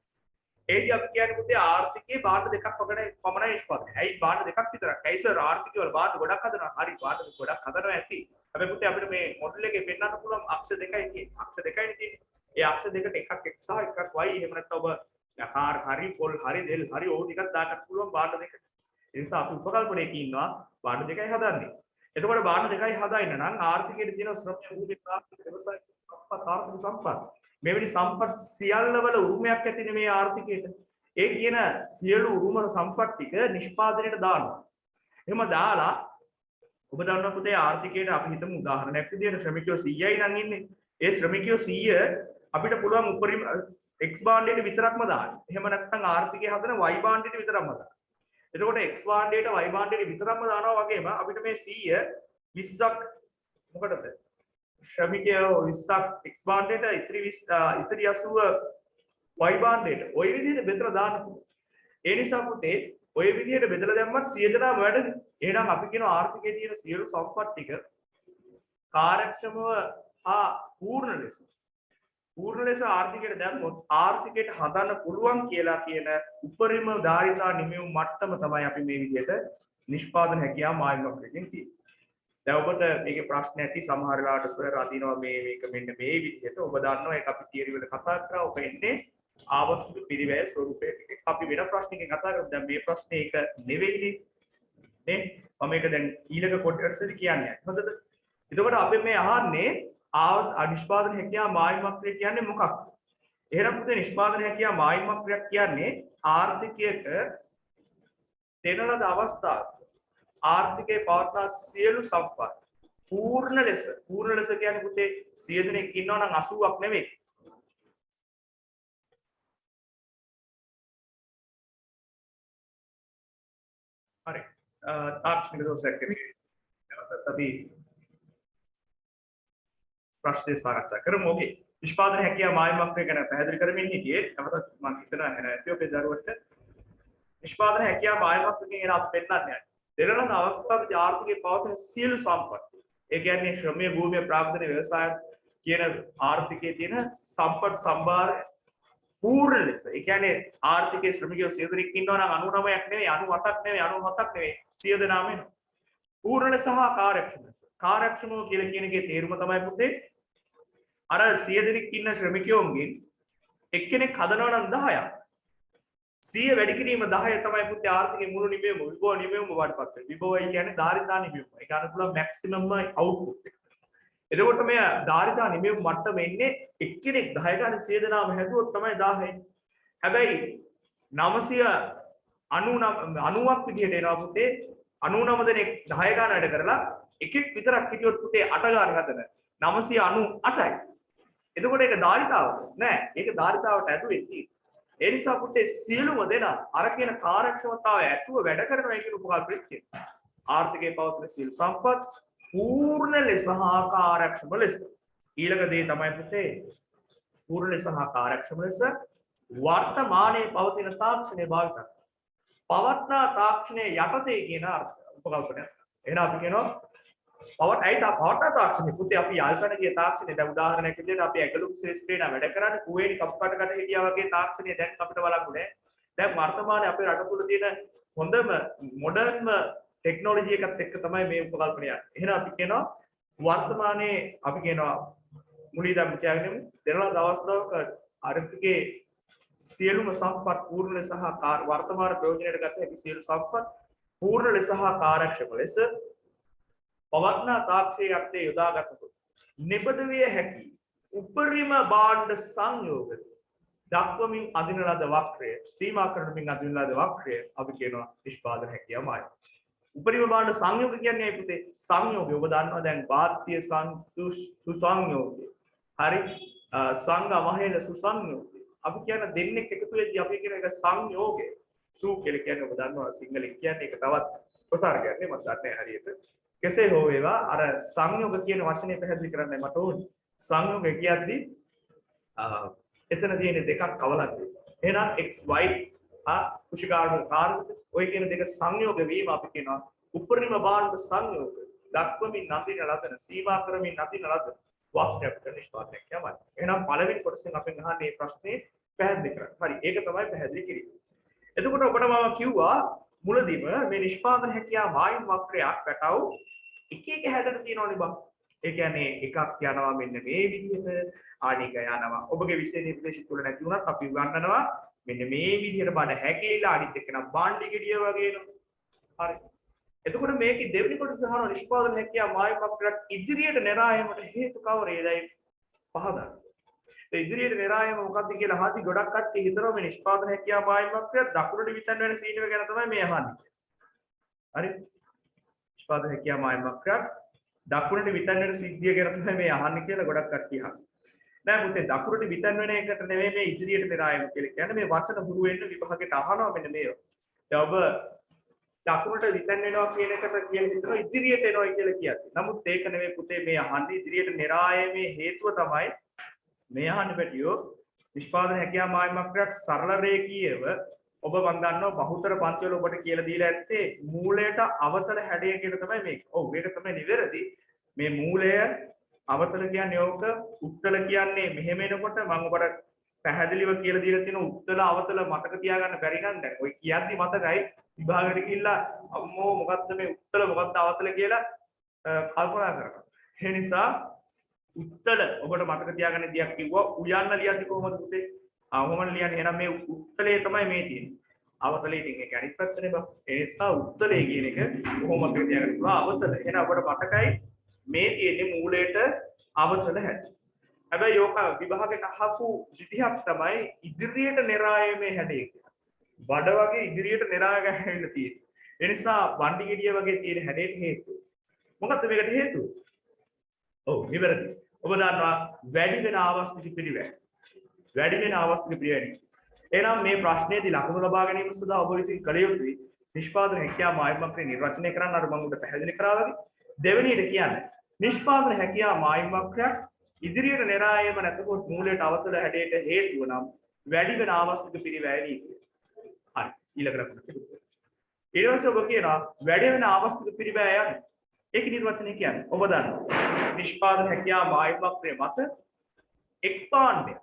ඒදී අපි කියන්නේ පුතේ ආර්ථිකයේ භාණ්ඩ දෙකක් පමණයි නිෂ්පාදනය. ඇයි භාණ්ඩ දෙකක් විතරක්? ඇයි සර් ආර්ථිකය වල භාණ්ඩ ගොඩක් හදනවා. හරි භාණ්ඩ ගොඩක් හදනවා ඇති. හැබැයි පුතේ අපිට මේ මොඩල් එකේ පෙන්නන්න පුළුවන් අක්ෂ දෙකයි තියෙන්නේ. අක්ෂ දෙකයිනේ තියෙන්නේ. ඒ අක්ෂ දෙකට එකක් x සහ එකක් y. එහෙම නැත්නම් ඔබ කාර් හරි පොල් හරි දෙල් හරි ඕක ටිකක් දාගන්න පුළුවන් භාණ්ඩ දෙකට. ඒ නිසා අපි උපකල්පනයක ඉන්නවා භාණ්ඩ දෙකයි හදන්නේ. එතකොට භාණ්ඩ දෙකයි හදන්න නම් ආර්ථිකයේ තියෙන ශ්‍රමය භූමි ප්‍රාප්තික ව්‍යවසාය සම්පත් ආර්ථික සම්පත් මෙවැනි සම්පත් සියල්ලවල උරුමයක් ඇතිනේ මේ ආර්ථිකයට. ඒ කියන සියලු උරුම සම්පත් ටික නිෂ්පාදනයට දානවා. එහෙම දාලා ඔබ දන්නා පුතේ ආර්ථිකයට අපි හිතමු උදාහරණයක් විදිහට ශ්‍රමිකයෝ 100යි නම් ඉන්නේ. ඒ ශ්‍රමිකයෝ 100 අපිට පුළුවන් උපරිම x භාණ්ඩයට විතරක්ම දාන්න. එහෙම නැත්නම් ආර්ථිකය හදන y භාණ්ඩයට විතරක්ම දාන්න. එතකොට x භාණ්ඩයට y භාණ්ඩයට විතරක්ම දානවා වගේම අපිට මේ 100 20ක් මොකටද? ශ්‍රමිකයෝ 20ක් x භාණ්ඩයට ඉතිරි 80 y භාණ්ඩයට ওই විදිහට බෙදලා දාන්න පුළුවන්. ඒ නිසා පුතේ ওই විදිහට බෙදලා දැම්මත් 100 දෙනාම වැඩනේ. එහෙනම් අපි කියන ආර්ථිකයේ තියෙන සියලු සම්පත් ටික කාර්යක්ෂමව පූර්ණ ලෙස ආර්ථිකයට දැම්මොත් ආර්ථිකයට හදන්න පුළුවන් කියලා කියන උපරිම ධාරිතා නිමෙවුම් මට්ටම තමයි අපි මේ විදිහට නිෂ්පාදන හැකියාව මායිමක්කකින් තියෙන්නේ. දැන් ඔබට මේකේ ප්‍රශ්න ඇති සමහර වෙලාවට සර් අදිනවා මේක මෙන්න මේ විදිහට ඔබ දන්නවා ඒක අපි තියරි වල කතා කරා ඔක එන්නේ ආවස්තික පිරිවැය ස්වරූපයට. අපි වෙන ප්‍රශ්නකින් කතා කරමු. දැන් මේ ප්‍රශ්නේ ඒක නෙවෙයිනේ. නේ? මම මේක දැන් ඊළඟ කොටසෙදි කියන්නේ. හොඳද? එතකොට අපි මේ අහන්නේ නිෂ්පාදන හැකියාව මායිමක්‍රිය කියන්නේ මොකක්ද? එහෙනම් පුතේ නිෂ්පාදන හැකියාව මායිමක්‍රියක් කියන්නේ ආර්ථිකයක දෙන ලද අවස්ථාව ආර්ථිකයේ පවත්නා සියලු සම්පත් පූර්ණ ලෙස කියන්නේ පුතේ 100 දෙනෙක් ඉන්නවා නම් 80ක් නෙවෙයි. හරි. තාක්ෂණික දෝෂයක් කියන්නේ. අපි ප්‍රශ්නේ සාකච්ඡා කරමු. ඕකේ. නිෂ්පාදන හැකියාව මායිමක්‍රිය ගැන පැහැදිලි කරමින් හිටියේ. නැවතත් මම හිතනවා නැති ඔබේ දරුවට නිෂ්පාදන හැකියාව මායිමක්‍රියකින් එන අපි පෙන්නන්නේ. දෙරළන අවස්ථාවේ ආර්ථිකයේ පවතින සියලු සම්පත්. ඒ කියන්නේ ශ්‍රමයේ භූමිය ප්‍රාග්ධන ව්‍යවසාය කියන ආර්ථිකයේ තියෙන සම්පත් සම්භාරය පූර්ණ ලෙස. ඒ කියන්නේ ආර්ථිකයේ ශ්‍රමිකයෝ 100 දෙනෙක් ඉන්නවා නම් 99ක් නෙවෙයි 98ක් නෙවෙයි 97ක් නෙවෙයි 100 දෙනාම වෙනවා. පූර්ණ ලෙස හා කාර්යක්ෂම ලෙස. කාර්යක්ෂමව කියලා කියන එකේ තේරුම තමයි පුතේ අර 100 දෙනෙක් ඉන්න ශ්‍රමිකයෝන්ගෙන් එක්කෙනෙක් හදනවා නම් 10ක් 100 වැඩි කිරීම 10 තමයි පුතේ ආර්ථිකයේ මුළු නිමෙවුම විභව නිමෙවුම වඩපත් වෙන්නේ. විභවය කියන්නේ ධාරිතා නිමෙවුම. ඒ ගන්න පුළුවන් මැක්සිමම් අවුට්පුට් එක. එතකොට මේ ධාරිතා නිමෙවුම මට්ටම එන්නේ එක්කෙනෙක් 10 ගන්න 100 දෙනාම හැදුවොත් තමයි 10 එන්නේ. හැබැයි 990ක් විදිහට එනවා පුතේ 99 දෙනෙක් 10 ගන්න වැඩ කරලා එකෙක් විතරක් හිටියොත් පුතේ 8 ගන්න හදන 998යි. එතකොට ඒක ධාරිතාවද? නෑ. ඒක ධාරිතාවට ඇතුලේ තියෙන්නේ. ඒ නිසා පුතේ සියලුම දෙනා අර කියන කාර්යක්ෂමතාවය ඇතුව වැඩ කරනවා කියන උපකල්පනය තියෙනවා. ආර්ථිකයේ පවතින සියලු සම්පත් පූර්ණ ලෙස හා කාර්යක්ෂම ලෙස. ඊළඟ දේ තමයි පුතේ පූර්ණ ලෙස හා කාර්යක්ෂම ලෙස වර්තමානයේ පවතින තාක්ෂණය භාවිත කරනවා. පවත්නා තාක්ෂණයේ යටතේ කියන උපකල්පනය. එහෙනම් අපි කියනවා පවත්නා තාක්ෂණය පුතේ අපි යාල්කන ගිය තාක්ෂණය දැන් උදාහරණයක් විදිහට අපි ඇගලුම් ශ්‍රේෂ්ඨේන වැඩ කරන්නේ කුවේණි කප්පට ගන්න හිටියා වගේ තාක්ෂණය දැන් අපිට බලන්න නෑ. දැන් වර්තමානයේ අපේ රට තුල තියෙන හොඳම මොඩර්න්ම ටෙක්නොලොජි එකත් එක්ක තමයි මේ උපකල්පනය යන්නේ. එහෙනම් අපි කියනවා වර්තමානයේ අපි කියනවා මුලින්ම කියන්නේ දෙනලා දවස්වක ආර්ථිකයේ සියලුම සම්පත් පූර්ණ ලෙස සහ වර්තමාන ප්‍රයෝජනයට ගත හැකි සියලු සම්පත් පූර්ණ ලෙස සහ කාර්යක්ෂම ලෙස පවත්නා තාක්ෂණයේ යටතේ යොදාගත්තොත් නිබඳ විය හැකි උපරිම භාණ්ඩ සංයෝග දක්වමින් අදින ලද වක්‍රය සීමා කරමින් අදින ලද වක්‍රය අපි කියනවා නිෂ්පාදන හැකියාවයි. උපරිම භාණ්ඩ සංයෝග කියන්නේ පුතේ සංයෝගය ඔබ දන්නවා දැන් වාත්‍ය සුසංයෝගය. හරි සංග මහේල සුසංයෝගය. අපි කියන දෙන්නෙක් එකතු වෙද්දී අපි කියන එක සංයෝගය. සූ කියලා කියන්නේ ඔබ දන්නවා සිංහලෙන් කියන්නේ ඒක තවත් ප්‍රසාරකයක් නේ මම දන්නේ හරියට. කෙසේ හෝ වේවා අර සංයෝග කියන වචනේ පැහැදිලි කරන්නයි මට ඕනේ. සංයෝගය කියද්දී එතන තියෙන දෙකක් කවලක්. එහෙනම් xy කුෂිකාර්මික කාර්මික ඔය කියන දෙක සංයෝග වීම අපි කියනවා උපරිම භාණ්ඩ සංයෝග දක්වමින් නඳින ලදන සීමා කරමින් නඳින ලදන වාක්‍යයක් නිෂ්පාදනයක් යවයි. එහෙනම් පළවෙනි කොටසෙන් අපෙන් අහන්නේ මේ ප්‍රශ්නේ පැහැදිලි කරන්න. හරි ඒක තමයි පැහැදිලි කිරීම. එතකොට ඔබට මම කිව්වා මුලදීම මේ නිෂ්පාදන හැකියාව වායු වක්‍රයක් පැටව එක එක හැඩට තියෙනවනේ බං. ඒ කියන්නේ එකක් යනවා මෙන්න මේ විදිහට ආනික යනවා. ඔබගේ විෂය නිර්දේශ තුල නැති වුණත් අපි උගන්වනවා මෙන්න මේ විදිහට බඩ හැකිලා අනිත් එක නම් බාණ්ඩි ගෙඩිය වගේ නෝ. හරි. එතකොට මේකේ දෙවෙනි කොටස අහන නිෂ්පාදන හැකියාව වායු වක්‍රයක් ඉදිරියට නෙරායමට හේතු කවරේදයි පහදන්න. ඒ ඉදිරියට නෙරායම මොකක්ද කියලා අහද්දි ගොඩක් කට්ටිය හිතනවා මේ නිෂ්පාදන හැකියාව වායු වක්‍රය දකුණට විතන් වෙන සීනව ගැන තමයි මේ අහන්නේ. හරි. නිෂ්පාදන හැකියාව වායු වක්‍රයක් දකුණට විතන් වෙන සිද්ධිය ගැන තමයි මේ අහන්නේ කියලා ගොඩක් කට්ටිය අහනවා. නෑ පුතේ දකුණට විතන් වෙන එකට නෙවෙයි මේ ඉදිරියට නෙරායම කියලා කියන්නේ මේ වචන හුරු වෙන්න විභාගයට අහනවා මෙන්න මේව. දැන් ඔබ දකුණට විතන් වෙනවා කියන එකට කියලා හිතනවා ඉදිරියට එනවා කියලා කියන්නේ. නමුත් ඒක නෙවෙයි පුතේ මේ අහන්නේ ඉදිරියට නෙරායමේ හේතුව තමයි මේ අහන්න පැටියෝ නිෂ්පාදන හැකියාව මායිමක්‍රයක් සරල රේඛීයව ඔබ මන් දන්නවා බහුතර පන්ති වල ඔබට කියලා දීලා ඇත්තේ මූලයට අවතල හැඩය කියලා තමයි මේක. ඔව් මේක තමයි නිවැරදි. මේ මූලය අවතල කියන්නේ ඕක උත්තල කියන්නේ මෙහෙම එනකොට මම ඔබට පැහැදිලිව කියලා දීලා තියෙන උත්තල අවතල මතක තියාගන්න බැරි නම් දැන් ඔය කියද්දි මතකයි විභාගයට ගිහිල්ලා අම්මෝ මොකද්ද මේ උත්තල මොකද්ද අවතල කියලා කල්පනා කරනවා. ඒ නිසා උත්තල ඔබට මතක තියාගන්න දෙයක් කිව්වා උයන්න ලියන්නේ කොහොමද පුතේ? අවමන ලියන්නේ එහෙනම් මේ උත්තලේ තමයි මේ තියෙන්නේ. අවතලේ ඉතින් ඒක අනිත් පැත්තනේ බං. ඒ නිසා උත්තලේ කියන එක කොහොම මතක තියාගන්න පුළුවන් අවතල. එහෙනම් ඔබට මතකයි මේ තියෙන්නේ මූලයට අවතල හැටි. හැබැයි යෝක විභාගයට අහපු විදිහක් තමයි ඉදිරියට නෙරායමේ හැඩය කියලා. බඩ වගේ ඉදිරියට නෙරා ගැහෙන්න තියෙන්නේ. ඒ නිසා වණ්ඩි ගෙඩිය වගේ තියෙන හැඩයට හේතුව. මොකක්ද මේකට හේතුව? ඔව් නිවැරදි. ඔබ දන්නවා වැඩි වෙන ආවස්තික පිරිවැය. වැඩි වෙන ආවස්තික පිරිවැය. එහෙනම් මේ ප්‍රශ්නයේදී ලකුණු ලබා ගැනීම සඳහා ඔබ විසින් කළ යුතුයි නිෂ්පාදන හැකියාව මායිමක්‍රේ නිර්වචනය කරන්න අර මම උඩ පැහැදිලි කරා වගේ. දෙවෙනියට කියන්නේ නිෂ්පාදන හැකියාව මායිමක්‍රයක් ඉදිරියට නෙරායම නැතකොට මූලයට අවතල හැඩයට හේතුව නම් වැඩි වෙන ආවස්තික පිරිවැය නීතිය. හරි ඊළඟ ලකුණ තිබුණා. ඊට පස්සේ ඔබ කියනවා වැඩි වෙන ආවස්තික පිරිවැය යන්නේ. ඒක නිර්වචනය කියන්නේ ඔබ දන්නවා නිෂ්පාදන හැකියාව මායිමක්‍රය මත එක් පාණ්ඩයක්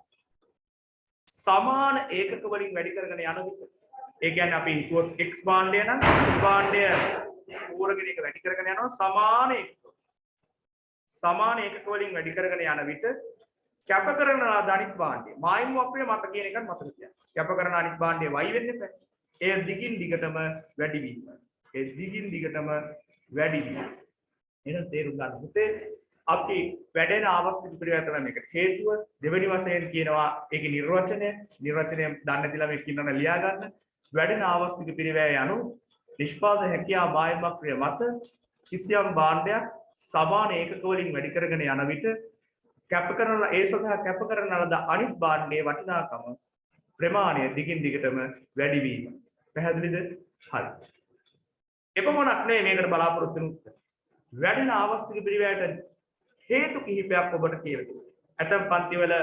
සමාන ඒකක වලින් වැඩි කරගෙන යන විට ඒ කියන්නේ අපි හිතුවොත් x භාණ්ඩය නම් x භාණ්ඩය පූරගෙන එක වැඩි කරගෙන යනවා සමාන ඒකක වලින් වැඩි කරගෙන යන විට කැප කරන අනිත් භාණ්ඩය මායිම් වක්‍රය මත කියන එකත් මතක තියාගන්න. කැප කරන අනිත් භාණ්ඩය y වෙන්නේ නැහැ. ඒ දිගින් දිගටම වැඩි වීම. ඒ දිගින් දිගටම වැඩි වීම. එහෙනම් තේරුම් ගන්න පුතේ අපි වැඩෙන ආවස්තික පිරිවැය තමයි මේකට හේතුව. දෙවෙනි වශයෙන් කියනවා ඒකේ නිර්වචනය දන්නේ නැතිලා මේක කියනවා ලියා ගන්න. වැඩෙන ආවස්තික පිරිවැය යනු නිෂ්පාදන හැකියාව මායිමක්‍රය මත කිසියම් භාණ්ඩයක් සමාන ඒකක වලින් වැඩි කරගෙන යන විට කැප කරන ඒ සඳහා කැප කරන ලද අනිත් භාණ්ඩයේ වටිනාකම ප්‍රමාණය දිගින් දිගටම වැඩි වීම. පැහැදිලිද? හරි. එපමණක් නෙවෙයි මේකට බලාපොරොත්තු වෙන උත්තර. වැඩෙන ආවස්තික පිරිවැයට හේතු කිහිපයක් ඔබට කියලා දෙනවා. ඇතම් පන්තිවල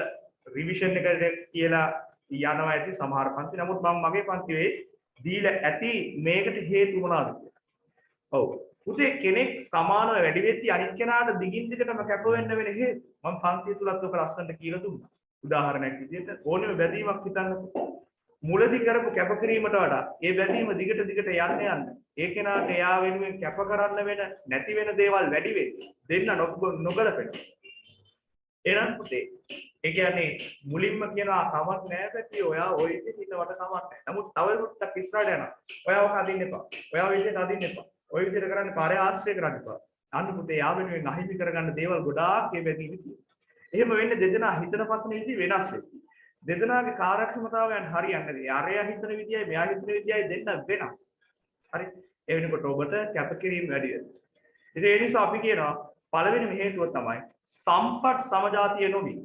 රිවිෂන් එකට කියලා යනවා ඇති සමහර පන්ති. නමුත් මම මගේ පන්තිවේ දීලා ඇති මේකට හේතු මොනවාද කියලා. ඔව්. පුතේ කෙනෙක් සමානව වැඩි වෙද්දී අනිත් කෙනාට දිගින් දිගටම කැප වෙන්න වෙන හේතු. මම පන්තිය තුලත් ඔක ලස්සනට කියලා දුන්නා. උදාහරණයක් විදිහට ඕනෙම බැඳීමක් හිතන්නකෝ. මුලදී කරපු කැපකිරීමට වඩා ඒ බැඳීම දිගට දිගට යන්න ඒ කෙනාට එයා වෙනුවෙන් කැප කරන්න වෙන නැති වෙන දේවල් වැඩි වෙන්නේ. දෙන්න නොගලපෙනවා. එහෙනම් පුතේ ඒ කියන්නේ මුලින්ම කියනවා කමක් නැහැ පැටි ඔයා ওই විදිහට ඉන්නවට කමක් නැහැ. නමුත් තව ටිකක් ඉස්සරහට යනවා. ඔයා ඔක අදින්න එපා. ඔයා ওই විදිහට අදින්න එපා. ওই විදිහට කරන්නේ පාරේ ආශ්‍රය කරන්න එපා. අන්න පුතේ යා වෙනුවෙන් අහිමි කරගන්න දේවල් ගොඩාක් මේ බැඳීම තියෙනවා. එහෙම වෙන්නේ දෙදෙනා හිතන පත්නෙදී වෙනස් වෙන්නේ. දෙදෙනාගේ කාර්යක්ෂමතාවයන් හරියන්නේ නැහැ. අරයා හිතන විදියයි මෙයා හිතන විදියයි දෙන්න වෙනස්. හරි. ඒ වෙනකොට ඔබට කැපකිරීම වැඩි වෙනවා. ඉතින් ඒ නිසා අපි කියනවා පළවෙනිම හේතුව තමයි සම්පත් සමජාතිය නොවි.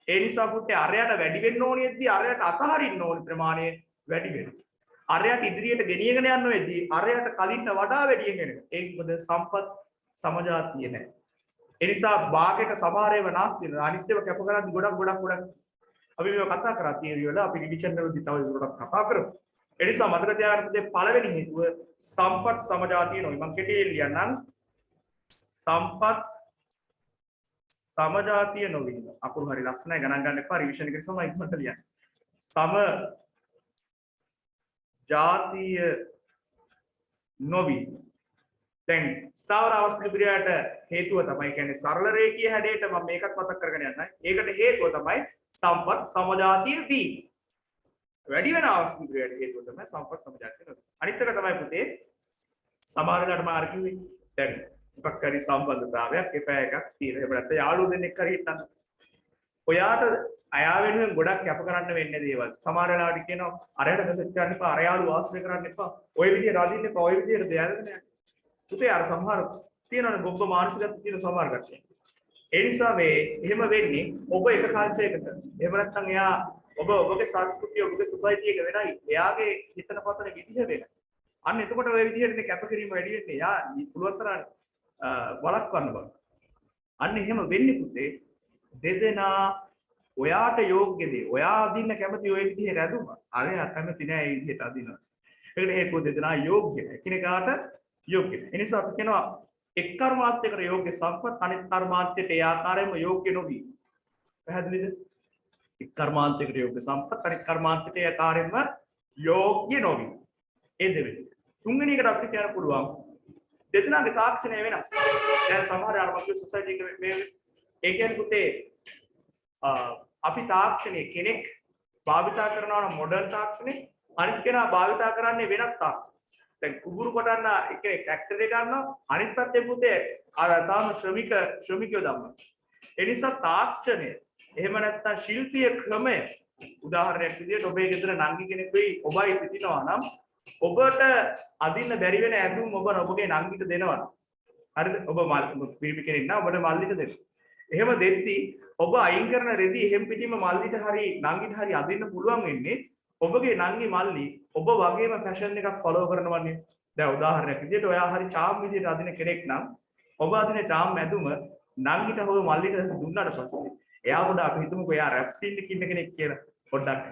ඒ නිසා පුතේ අරයට වැඩි වෙන්න ඕනෙද්දී අරයට අතහරින්න ඕනි ප්‍රමාණය වැඩි වෙනවා. අරයට ඉදිරියට ගෙනියගෙන යන්න වෙද්දී අරයට කලින්ට වඩා වැඩියෙන් එනවා. ඒක මොකද සම්පත් සමජාතිය නැහැ. ඒ නිසා භාගයක සමහරේව නාස්ති වෙනවා. අනිත්‍යව කැප කරද්දී ගොඩක් අපි මේක කතා කරා තියරි වල අපි රිවිෂන් වලදී තව ගොඩක් කතා කරමු. ඒ නිසා මතක තියාගන්න පුතේ පළවෙනි හේතුව සම්පත් සමජාතිය නොවේ. මම කෙටියෙන් ලියන්නම්. සම්පත් සමජාතිය නොවේ. අකුරු හරි ලස්සනයි ගණන් ගන්න එපා. රිවිෂන් එකේ තමයි ඉක්මනට ලියන්න. සම ජාතිය නොවේ. දැන් ස්ථාවර අවස්ථිත ක්‍රියාවට හේතුව තමයි කියන්නේ සරල රේඛීය හැඩයට මම මේකත් මතක් කරගෙන යන්නයි. ඒකට හේතුව තමයි සම්පත් සමජාතිය දී. වැඩි වෙන අවස්ථිත ක්‍රියාවට හේතුව තමයි සම්පත් සමජාතිය නොවේ. අනිත් එක තමයි පුතේ සමහර වෙලාවට මාර කිව්වේ. දැන් මොකක් හරි සම්බන්ධතාවයක් එපා එකක් තියෙන. එහෙම නැත්නම් යාළුවෝ දෙන්නෙක් හරි හිටන්න. ඔයාට අයා වෙනුවෙන් ගොඩක් කැප කරන්න වෙන්නේ දේවල්. සමහර වෙලාවට කියනවා අරයට මෙසේජ් කරන්න එපා, අර යාළුවෝ ආශ්‍රය කරන්න එපා. ඔය විදියට අදින්න එපා, ඔය විදියට දෙයල්ද නෑ. පුතේ අර සමහර තියෙනවනේ ගොබ්බ මානසිකත්වය තියෙන සමහර කට්ටිය. ඒ නිසා මේ එහෙම වෙන්නේ ඔබ එක කල්චරයකට. එහෙම නැත්නම් එයා ඔබගේ සංස්කෘතිය ඔබගේ සොසයිටි එක වෙනයි. එයාගේ හිතන පතන විදිහ වෙනයි. අන්න එතකොට ඔය විදිහට කැපකිරීම වැඩි වෙන්නේ. එයා පුළුවන් තරම් වළක්වන්න බෑ. අන්න එහෙම වෙන්නේ පුතේ දෙදෙනා ඔයාට යෝග්‍ය දේ. ඔයා අදින්න කැමති ඔය විදිහට ඇදුම. අරයා කැමති නෑ මේ විදිහට අදිනවා. ඒකට හේතුව දෙදෙනා යෝග්‍ය නැහැ. එකිනෙකාට යෝග්‍ය නැහැ. ඒ නිසා අපි කියනවා එක් කර්මාන්තයකට යෝග්‍ය සම්පත් අනිත් කර්මාන්තයට ඒ ආකාරයෙන්ම යෝග්‍ය නොවි. පැහැදිලිද? එක් කර්මාන්තයකට යෝග්‍ය සම්පත් අනිත් කර්මාන්තයට ඒ ආකාරයෙන්ම යෝග්‍ය නොවි. ඒ දෙවෙනි. තුන්වෙනි එකට අපිට කියන්න පුළුවන් දෙදෙනාගේ තාක්ෂණය වෙනස්. දැන් සමහර අරමුණු සොසයිටි එකේ මේ ඒ කියන්නේ පුතේ අපි තාක්ෂණයේ කෙනෙක් භාවිතා කරනවා නම් මොඩර්න් තාක්ෂණේ අනිත් කෙනා භාවිතා කරන්නේ වෙනත් තාක්ෂණ. දැන් කුඹුරු කොටන්න එකේ ට්‍රැක්ටර් එක ගන්නවා අනිත් පැත්තේ පුතේ අර තාම ශ්‍රමිකයෝ දම්මන. ඒ නිසා තාක්ෂණය එහෙම නැත්නම් ශිල්පීය ක්‍රමය උදාහරණයක් විදිහට ඔබේ ගෙදර නංගි කෙනෙක් වෙයි ඔබයි සිටිනවා නම් ඔබට අදින්න බැරි වෙන ඇඳුම් ඔබ ඔබගේ නංගිට දෙනවා. හරිද? ඔබ පිරිමි කෙනෙක් නම් ඔබට මල්ලිට දෙනවා. එහෙම දෙද්දී ඔබ අයින් කරන රෙදි එහෙම් පිටින්ම මල්ලිට හරි නංගිට හරි අදින්න පුළුවන් වෙන්නේ ඔබගේ නංගි මල්ලි ඔබ වගේම ෆැෂන් එකක් ෆලෝ කරනවන්නේ. දැන් උදාහරණයක් විදිහට ඔයා හරි චාම් විදිහට අදින කෙනෙක් නම් ඔබ අදින චාම් ඇඳුම නංගිට හොව මල්ලිට දුන්නාට පස්සේ එයා පොඩ අපි හිතමුකෝ එයා රැප් සීන් එකේ ඉන්න කෙනෙක් කියලා පොඩ්ඩක්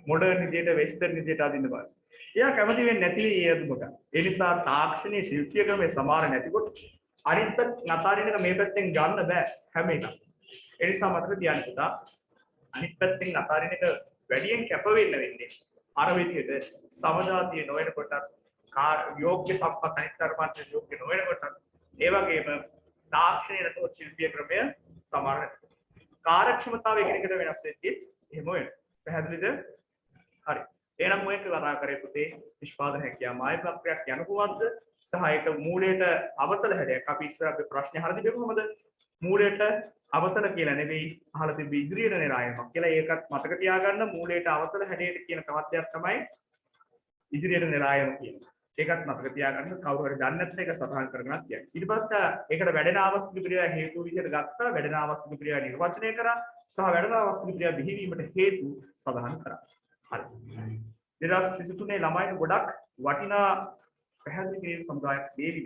මොඩර්න් විදිහට වෙස්ටර්න් විදිහට අදින්න බලන්න. එයා කැමති වෙන්නේ නැති ඒ අඳුමට. ඒ නිසා තාක්ෂණීය ශිල්පීය ක්‍රමයේ සමාන නැතිකොට අනිත් පැත්ත නතරින් එක මේ පැත්තෙන් ගන්න බෑ හැම එකක්. ඒ නිසා මතක තියාගන්න පුතා අනිත් පැත්තෙන් නතරින් එක වැඩියෙන් කැප වෙන්නේ අර විදිහට සමජාතිය නොවනකොට යෝග්‍ය සම්පත් අනිත් කර්මාන්තය යෝග්‍ය නොවනකොට ඒ වගේම තාක්ෂණීය නැතොත් ශිල්පීය ක්‍රමය සමාන නැතිකොට කාර්යක්ෂමතාවය එකිනෙකට වෙනස් වෙද්දී එහෙම වෙනවා. පැහැදිලිද? හරි. එහෙනම් මොකෙක් කතා කරේ පුතේ නිෂ්පාදන හැකියාව මාය ප්‍රක්‍රියාවක් යන කොහොමද සහ ඒක මූලයට අවතල හැඩයක් අපි ඉස්සර අපේ ප්‍රශ්නේ අහලා තිබෙන්නේ කොහොමද මූලයට අවතල කියලා නෙවෙයි අහලා තිබ්බ ඉදිරියට නෙරායමක් කියලා ඒකත් මතක තියාගන්න මූලයට අවතල හැඩයට කියන තවත් දෙයක් තමයි ඉදිරියට නෙරායම කියන්නේ ඒකත් මතක තියාගන්න කවුරු හරි දන්නේ නැත්නම් ඒක සටහන් කරගන්නත් කියන්නේ ඊට පස්සේ ඒකට වැඩෙන අවස්ථිත ක්‍රියා හේතු විදිහට ගත්තා වැඩෙන අවස්ථිත ක්‍රියා නිර්වචනය කරා සහ වැඩෙන අවස්ථිත ක්‍රියා බිහිවීමට හේතු සඳහන් කරා හරි 2023 ළමයින්ට ගොඩක් වටිනා පැහැදිලි කිරීම සමුදායක් දෙවි.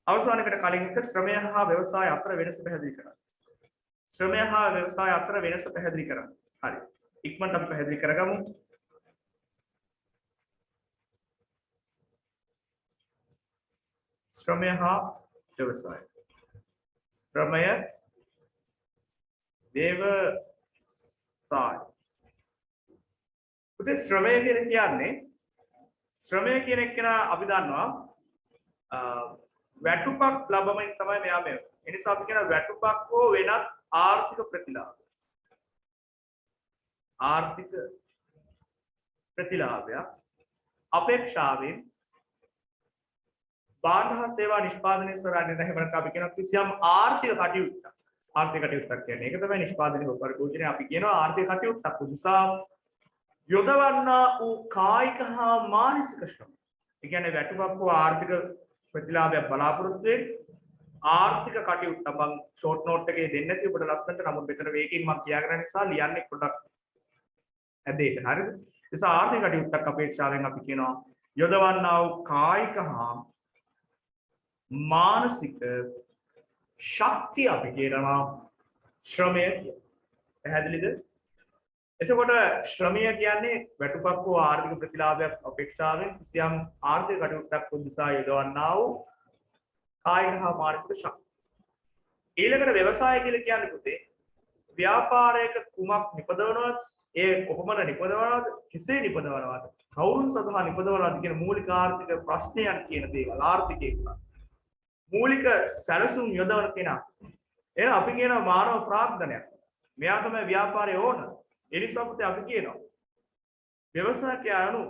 අවසානයකට කලින් එක ශ්‍රමය හා ව්‍යවසාය අතර වෙනස පැහැදිලි කරන්න. ශ්‍රමය හා ව්‍යවසාය අතර වෙනස පැහැදිලි කරන්න. හරි. ඉක්මනට අපි පැහැදිලි කරගමු. ශ්‍රමය හා ව්‍යවසාය. ශ්‍රමය ව්‍යවසාය පුතේ ශ්‍රමය කියන්නේ ශ්‍රමය කියන එක අපි දන්නවා වැටුපක් ලැබෙමින් තමයි මෙයා මේ. ඒ නිසා අපි කියන වැටුපක් හෝ වෙනත් ආර්ථික ප්‍රතිලාභ. ආර්ථික ප්‍රතිලාභය අපේක්ෂාවෙන් භාණ්ඩ හා සේවා නිෂ්පාදනය සරන්නේ නැහැ. එහෙම අපි කියන කිසියම් ආර්ථික කටයුත්තක්. ආර්ථික කටයුත්තක් කියන්නේ ඒක තමයි නිෂ්පාදනය පරිභෝජනය අපි කියනවා ආර්ථික කටයුත්තක්. උදෙසා යොදවන්නා වූ කායික හා මානසික ශ්‍රම. ඒ කියන්නේ වැටුපක් හෝ ආර්ථික ප්‍රතිලාභයක් බලාපොරොත්තු වෙන ආර්ථික කටයුත්ත මම ෂෝට් නෝට් එකේ දෙන්නේ නැති ඔබට ලස්සනට නමුත් මෙතන වේගයෙන් මම කියාගෙන නිසා ලියන්නේ පොඩ්ඩක් ඇදේට හරිද? ඒ නිසා ආර්ථික කටයුත්තක් අපේක්ෂාවෙන් අපි කියනවා යොදවන්නා වූ කායික හා මානසික ශක්තිය අපි කියනවා ශ්‍රමය කියලා. පැහැදිලිද? එතකොට ශ්‍රමය කියන්නේ වැටුපක් හෝ ආර්ථික ප්‍රතිලාභයක් අපේක්ෂාවෙන් කිසියම් ආර්ථික කටයුත්තක් උදෙසා යොදවන්නා වූ කායික හා මානසික ශක්තිය. ඊළඟට ව්‍යවසාය කියලා කියන්නේ පුතේ ව්‍යාපාරයක කුමක් නිපදවනවද? ඒ කොහොමද නිපදවනවද? කෙසේ නිපදවනවද? කවුරුන් සඳහා නිපදවනවද කියන මූලික ආර්ථික ප්‍රශ්නයන් කියන දේවල් ආර්ථිකයේ වුණා. මූලික සැලසුම් යොදවන කෙනා. එහෙනම් අපි කියනවා මානව ප්‍රාග්ධනයක්. මෙයා තමයි ව්‍යාපාරයේ ඕන. ඒ නිසා පුතේ අපි කියනවා ව්‍යවසායකයා අනු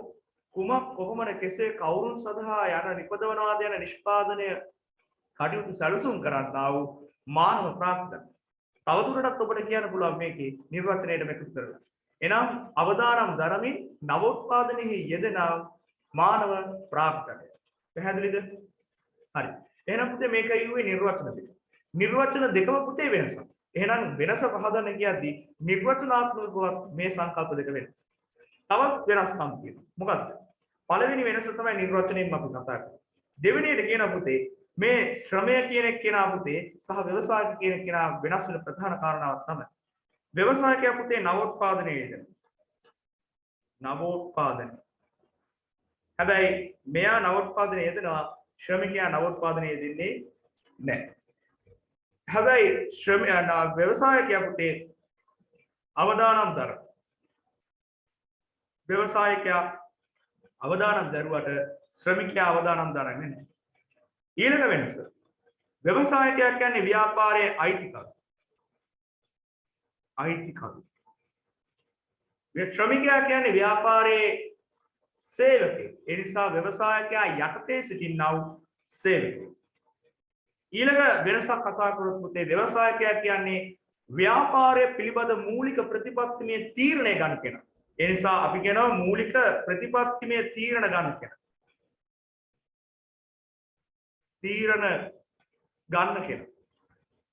කුමක් කොහොමද කෙසේ කවුරුන් සඳහා යන නිපදවනවාද යන නිෂ්පාදනය කටයුතු සැලසුම් කරන්නා වූ මානව ප්‍රාග්ධනය. තවදුරටත් ඔබට කියන්න පුළුවන් මේකේ නිර්වචනයට මේක කරලා. එනම් අවදානම් දරමින් නවෝත්පාදනයේ යෙදෙන මානව ප්‍රාග්ධනය. පැහැදිලිද? හරි. එහෙනම් පුතේ මේක යුවේ නිර්වචන දෙක. නිර්වචන දෙකම පුතේ වෙනසක්. එහෙනම් වෙනස පහදන්න කියද්දී නිර්වචනාත්මකව මේ සංකල්ප දෙක වෙනස්. තවත් වෙනස්කම් තියෙනවා. මොකක්ද? පළවෙනි වෙනස තමයි නිර්වචනයෙන් අපි කතා කරන්නේ. දෙවෙනියට කියන පුතේ මේ ශ්‍රමය කියන කෙනා පුතේ සහ ව්‍යවසායක කියන කෙනා වෙනස් වෙන ප්‍රධාන කාරණාවක් තමයි. ව්‍යවසායකයා පුතේ නවෝත්පාදනයේ යෙදෙන. නවෝත්පාදනය. හැබැයි මෙයා නවෝත්පාදනයේ යෙදෙනවා ශ්‍රමිකයා නවෝත්පාදනයේ යෙදෙන්නේ නැහැ. හැබැයි ව්‍යවසායකයා පුතේ අවදානම් දර. ව්‍යවසායකයා අවදානම් දරුවට ශ්‍රමිකයා අවදානම් දරන්නේ නැහැ. ඊළඟ වෙනස ව්‍යවසායකයා කියන්නේ ව්‍යාපාරයේ අයිතිකරු. අයිතිකරු. ශ්‍රමිකයා කියන්නේ ව්‍යාපාරයේ සේවකයෙක්. ඒ නිසා ව්‍යවසායකයා යටතේ සිටින්නා වූ සේවකයෙක්. ඊළඟ වෙනසක් කතා කරොත් පුතේ ව්‍යවසායකයා කියන්නේ ව්‍යාපාරය පිළිබඳ මූලික ප්‍රතිපත්තිමය තීරණය ගන්න කෙනා. ඒ නිසා අපි කියනවා මූලික ප්‍රතිපත්තිමය තීරණ ගන්න කෙනා. තීරණ ගන්න කෙනා.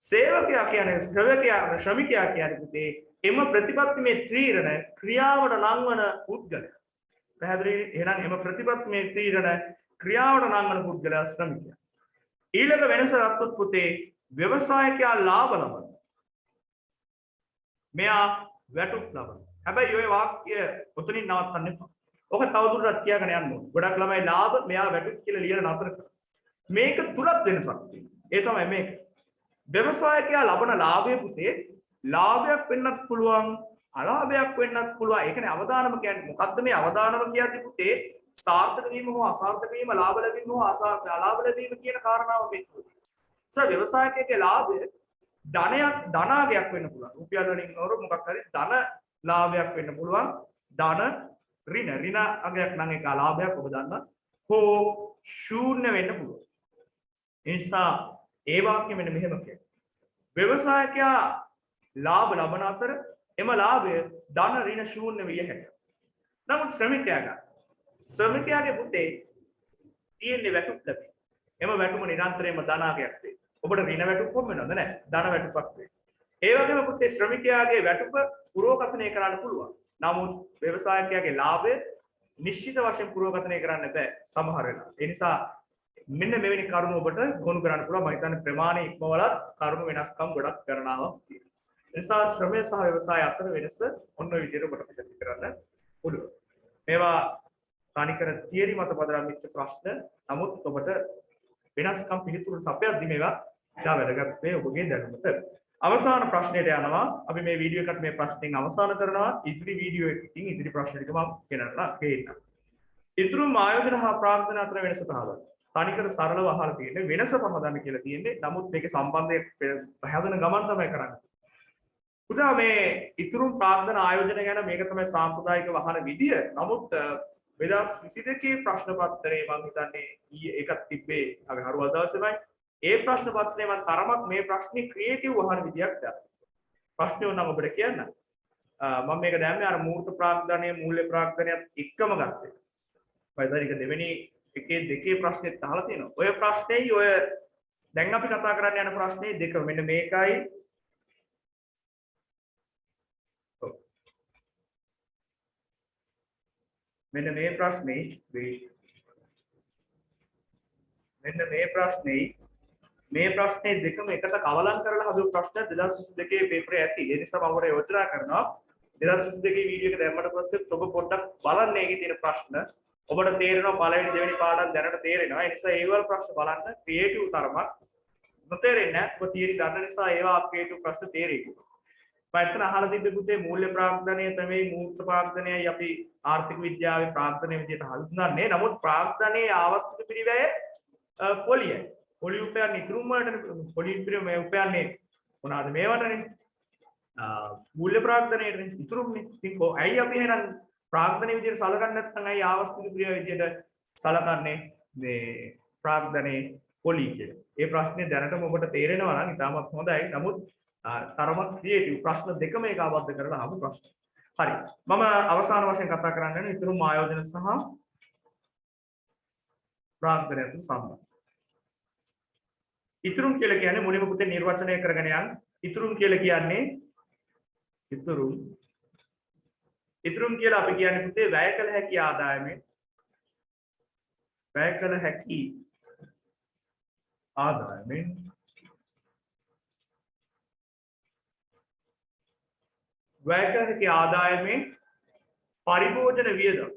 සේවකයා කියන්නේ ශ්‍රමිකයා කියන්නේ පුතේ එම ප්‍රතිපත්තිමය තීරණ ක්‍රියාවට ලංවන පුද්ගලයා. පැහැදිලි? එහෙනම් එම ප්‍රතිපත්තිමය තීරණ ක්‍රියාවට ලංවන පුද්ගලයා ශ්‍රමිකයා. ඊළඟ වෙනස ගත්තොත් පුතේ ව්‍යවසායකයා ලාභ ලබන. මෙයා වැටුප් ලබන. හැබැයි ඔය වාක්‍ය උතනින් නවත්තන්න එපා. ඔක තවදුරටත් කියගෙන යන්න ඕනේ. ගොඩක් ළමයි ලාභ මෙයා වැටුප් කියලා ලියලා නතර කරනවා. මේක තුලත් වෙනසක් තියෙනවා. ඒ තමයි මේක. ව්‍යවසායකයා ලබන ලාභය පුතේ ලාභයක් වෙන්නත් පුළුවන්, අලාභයක් වෙන්නත් පුළුවන්. ඒ කියන්නේ අවදානම කියන්නේ මොකද්ද මේ අවදානම කියන්නේ පුතේ? සාර්ථක වීම හෝ අසාර්ථක වීම, ලාභ ලැබීම හෝ අලාභ ලැබීම කියන කාරණාව මේ තුනේ. ව්‍යවසායකයාගේ ලාභය ධනාගයක් වෙන්න පුළුවන්. රුපියල් වලින් වර මොකක් හරි ධන ලාභයක් වෙන්න පුළුවන්. ධන ඍණ අගයක් නම් ඒක අලාභයක් ඔබ දන්නා. හෝ ශූන්‍ය වෙන්න පුළුවන්. ඒ නිසා ඒ වාක්‍ය මෙන්න මෙහෙම කියනවා. ව්‍යවසායකයා ලාභ ලබන අතර එම ලාභය ධන ඍණ ශූන්‍ය විය හැකියි. නමුත් ශ්‍රමිකයාගේ පුතේ තියෙන්නේ වැටුප් ලැබෙන්නේ. එම වැටුම නිරන්තරයෙන්ම ධනාගයක් වේ. ඔබට ඍණ වැටුප් කොහොම වෙනවද නැහැ? ධන වැටුපක් වේ. ඒ වගේම පුතේ ශ්‍රමිකයාගේ වැටුප පුරෝකථනය කරන්න පුළුවන්. නමුත් ව්‍යවසායකයාගේ ලාභය නිශ්චිත වශයෙන් පුරෝකථනය කරන්න බෑ සමහර වෙලාවට. ඒ නිසා මෙන්න මෙවැනි කරුණු ඔබට ගොනු කරන්න පුළුවන්. මම හිතන්නේ ප්‍රමාණය ඉක්මවලත් කරුණු වෙනස්කම් ගොඩක් ගණනාවක් තියෙනවා. ඒ නිසා ශ්‍රමය සහ ව්‍යවසාය අතර වෙනස ඔන්න ඔය විදිහට ඔබට පැහැදිලි කරන්න පුළුවන්. මේවා තනිකර තියරි මත පදනම් වෙච්ච ප්‍රශ්න. නමුත් ඔබට වෙනස්කම් පිළිතුරු සපයද්දි මේවා ඉතා වැදගත් වේ ඔබගේ දැනුමට. අවසාන ප්‍රශ්නයට යනවා. අපි මේ වීඩියෝ එකත් මේ ප්‍රශ්نين අවසන් කරනවා. ඉදිරි වීඩියෝ එකකින් ඉදිරි ප්‍රශ්න ටික මම ගෙනල්ලා. ඉතුරු ආයෝජන හා ප්‍රාර්ථනා අතර වෙනස පහදන්න. තනිකර සරලව අහලා තියෙන්නේ වෙනස පහදන්න කියලා තියෙන්නේ. නමුත් මේකේ සම්බන්ධය පහදන ගමන් තමයි කරන්නේ. පුතා මේ ඉතුරු ප්‍රාර්ථනා ආයෝජන ගැන මේක තමයි සාම්ප්‍රදායික වහන විදිය. නමුත් 2022 ප්‍රශ්න පත්‍රයේ මම හිතන්නේ ඊයේ එකක් තිබ්බේ අපි හරුවා දවසේමයි. ඒ ප්‍රශ්න පත්‍රයේ මම තරමක් මේ ප්‍රශ්නේ ක්‍රියේටිව් වහන විදියක් දාලා. ප්‍රශ්නේ උනම් ඔබට කියන්න. මම මේක දැම්මේ අර මූර්ත ප්‍රාග්ධනයේ මූල්‍ය ප්‍රාග්ධනයත් එක්කම ගත්තා. පයිදාරික දෙවෙනි එකේ දෙකේ ප්‍රශ්නෙත් අහලා තියෙනවා. ඔය ප්‍රශ්නේයි ඔය දැන් අපි කතා කරන්න යන ප්‍රශ්නේ දෙක මෙන්න මේකයි. මෙන්න මේ ප්‍රශ්නේ මේ ප්‍රශ්නේ දෙකම එකට කවලම් කරලා හදපු ප්‍රශ්න 2022 පේපරේ ඇති. ඒ නිසා මම ඔබට යෝජනා කරනවා 2022 වීඩියෝ එක දැම්මට පස්සේ ඔබ පොඩ්ඩක් බලන්න ඒකේ තියෙන ප්‍රශ්න. ඔබට තේරෙනවා පළවෙනි දෙවෙනි පාඩම් දැනට තේරෙනවා. ඒ නිසා ඒවල ප්‍රශ්න බලන්න ක්‍රියේටිව් තරමක් නොතේරෙන්නේ නැහැ. ඔබ තියරි දන්න නිසා ඒවා ක්‍රියේටිව් ප්‍රශ්න තේරෙයි. මම අහලා තිබ්බේ පුතේ මූල්‍ය ප්‍රාග්ධනය තමයි මූර්ත ප්‍රාග්ධනයයි අපි ආර්ථික විද්‍යාවේ ප්‍රාග්ධනය විදිහට හඳුන්වන්නේ. නමුත් ප්‍රාග්ධනයේ ආවස්තික පිරිවැය පොලියයි. පොලිය උපයන්නේ ඉතුරුම වලට පොලිය පිරිවැය උපයන්නේ මොනවාද මේවටනේ. මූල්‍ය ප්‍රාග්ධනයේනේ ඉතුරුනේ. ඉතින් ඇයි අපි එහෙනම් ප්‍රාග්ධනයේ විදිහට සලකන්නේ නැත්නම් ඇයි ආවස්තික පිරිවැය විදිහට සලකන්නේ මේ ප්‍රාග්ධනයේ පොලිය කියලා. ඒ ප්‍රශ්නේ දැනටම ඔබට තේරෙනවා නම් ඉතාමත් හොඳයි. නමුත් තරමක් ක්‍රියේටිව් ප්‍රශ්න දෙකම ඒකාබද්ධ කරලා අහපු ප්‍රශ්න. හරි. මම අවසාන වශයෙන් කතා කරන්න යන ඉතුරු ආයෝජන සහ ප්‍රාග්ධනයට සම්බන්ධ. ඉතුරුම් කියලා කියන්නේ මුලින්ම පුතේ නිර්වචනය කරගෙන යන්න. ඉතුරුම් කියලා කියන්නේ ඉතුරුම් කියලා අපි කියන්නේ පුතේ වැය කළ හැකි ආදායමෙන් වැය කළ හැකි ආදායමෙන් වැය කළ හැකි ආදායමෙන් පරිභෝජන වියදම්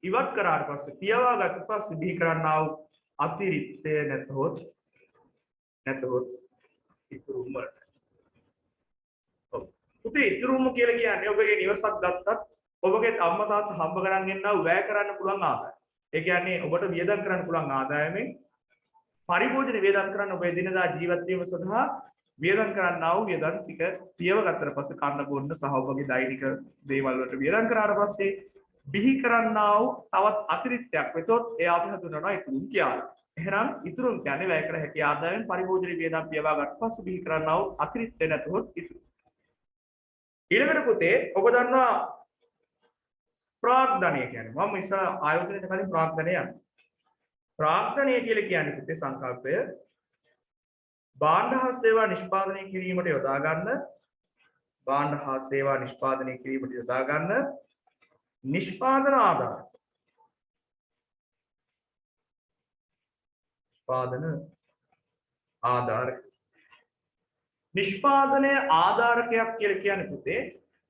ඉවත් කරාට පස්සේ පියවා ගත පස්සේ බිහි කරන්නා වූ අතිරික්තය නැතහොත් ඉතුරුම වලට. ඔව්. පුතේ ඉතුරුම කියලා කියන්නේ ඔබගේ නිවසක් ගත්තත් ඔබගේ අම්මා තාත්තා හම්බ කරන් ගෙන්නා වූ වැය කරන්න පුළුවන් ආදායම. ඒ කියන්නේ ඔබට වියදම් කරන්න පුළුවන් ආදායමෙන් පරිභෝජන වියදම් කරන්න ඔබ එදිනදා ජීවත් වීම සඳහා වියදම් කරන්නා වූ වියදම් ටික පියව ගත්තට පස්සේ කන්න බොන්න සහ ඔබගේ දෛනික දේවල් වලට වියදම් කරාට පස්සේ බිහි කරන්නා වූ තවත් අතිරික්තයක් වෙතොත් ඒ අපි හඳුන්වනවා ඉතුරුම් කියලා. එහෙනම් ඉතුරුම් කියන්නේ වැය කළ හැකි ආදායමෙන් පරිභෝජන වියදම් පියවා ගන්න පස්සේ බිහි කරන්නා වූ අතිරික්තය නැතොත් ඉතුරු. ඊළඟට පුතේ ඔබ දන්නවා ප්‍රාග්ධනය කියන්නේ මම ඉස්සර ආයෝජනයට කලින් ප්‍රාග්ධනය යනවා. ප්‍රාග්ධනය කියලා කියන්නේ පුතේ සංකල්පය භාණ්ඩ හා සේවා නිෂ්පාදනය කිරීමට යොදා ගන්න භාණ්ඩ හා සේවා නිෂ්පාදනය කිරීමට යොදා ගන්න නිෂ්පාදන ආධාර නිෂ්පාදනය ආධාරකයක් කියලා කියන්නේ පුතේ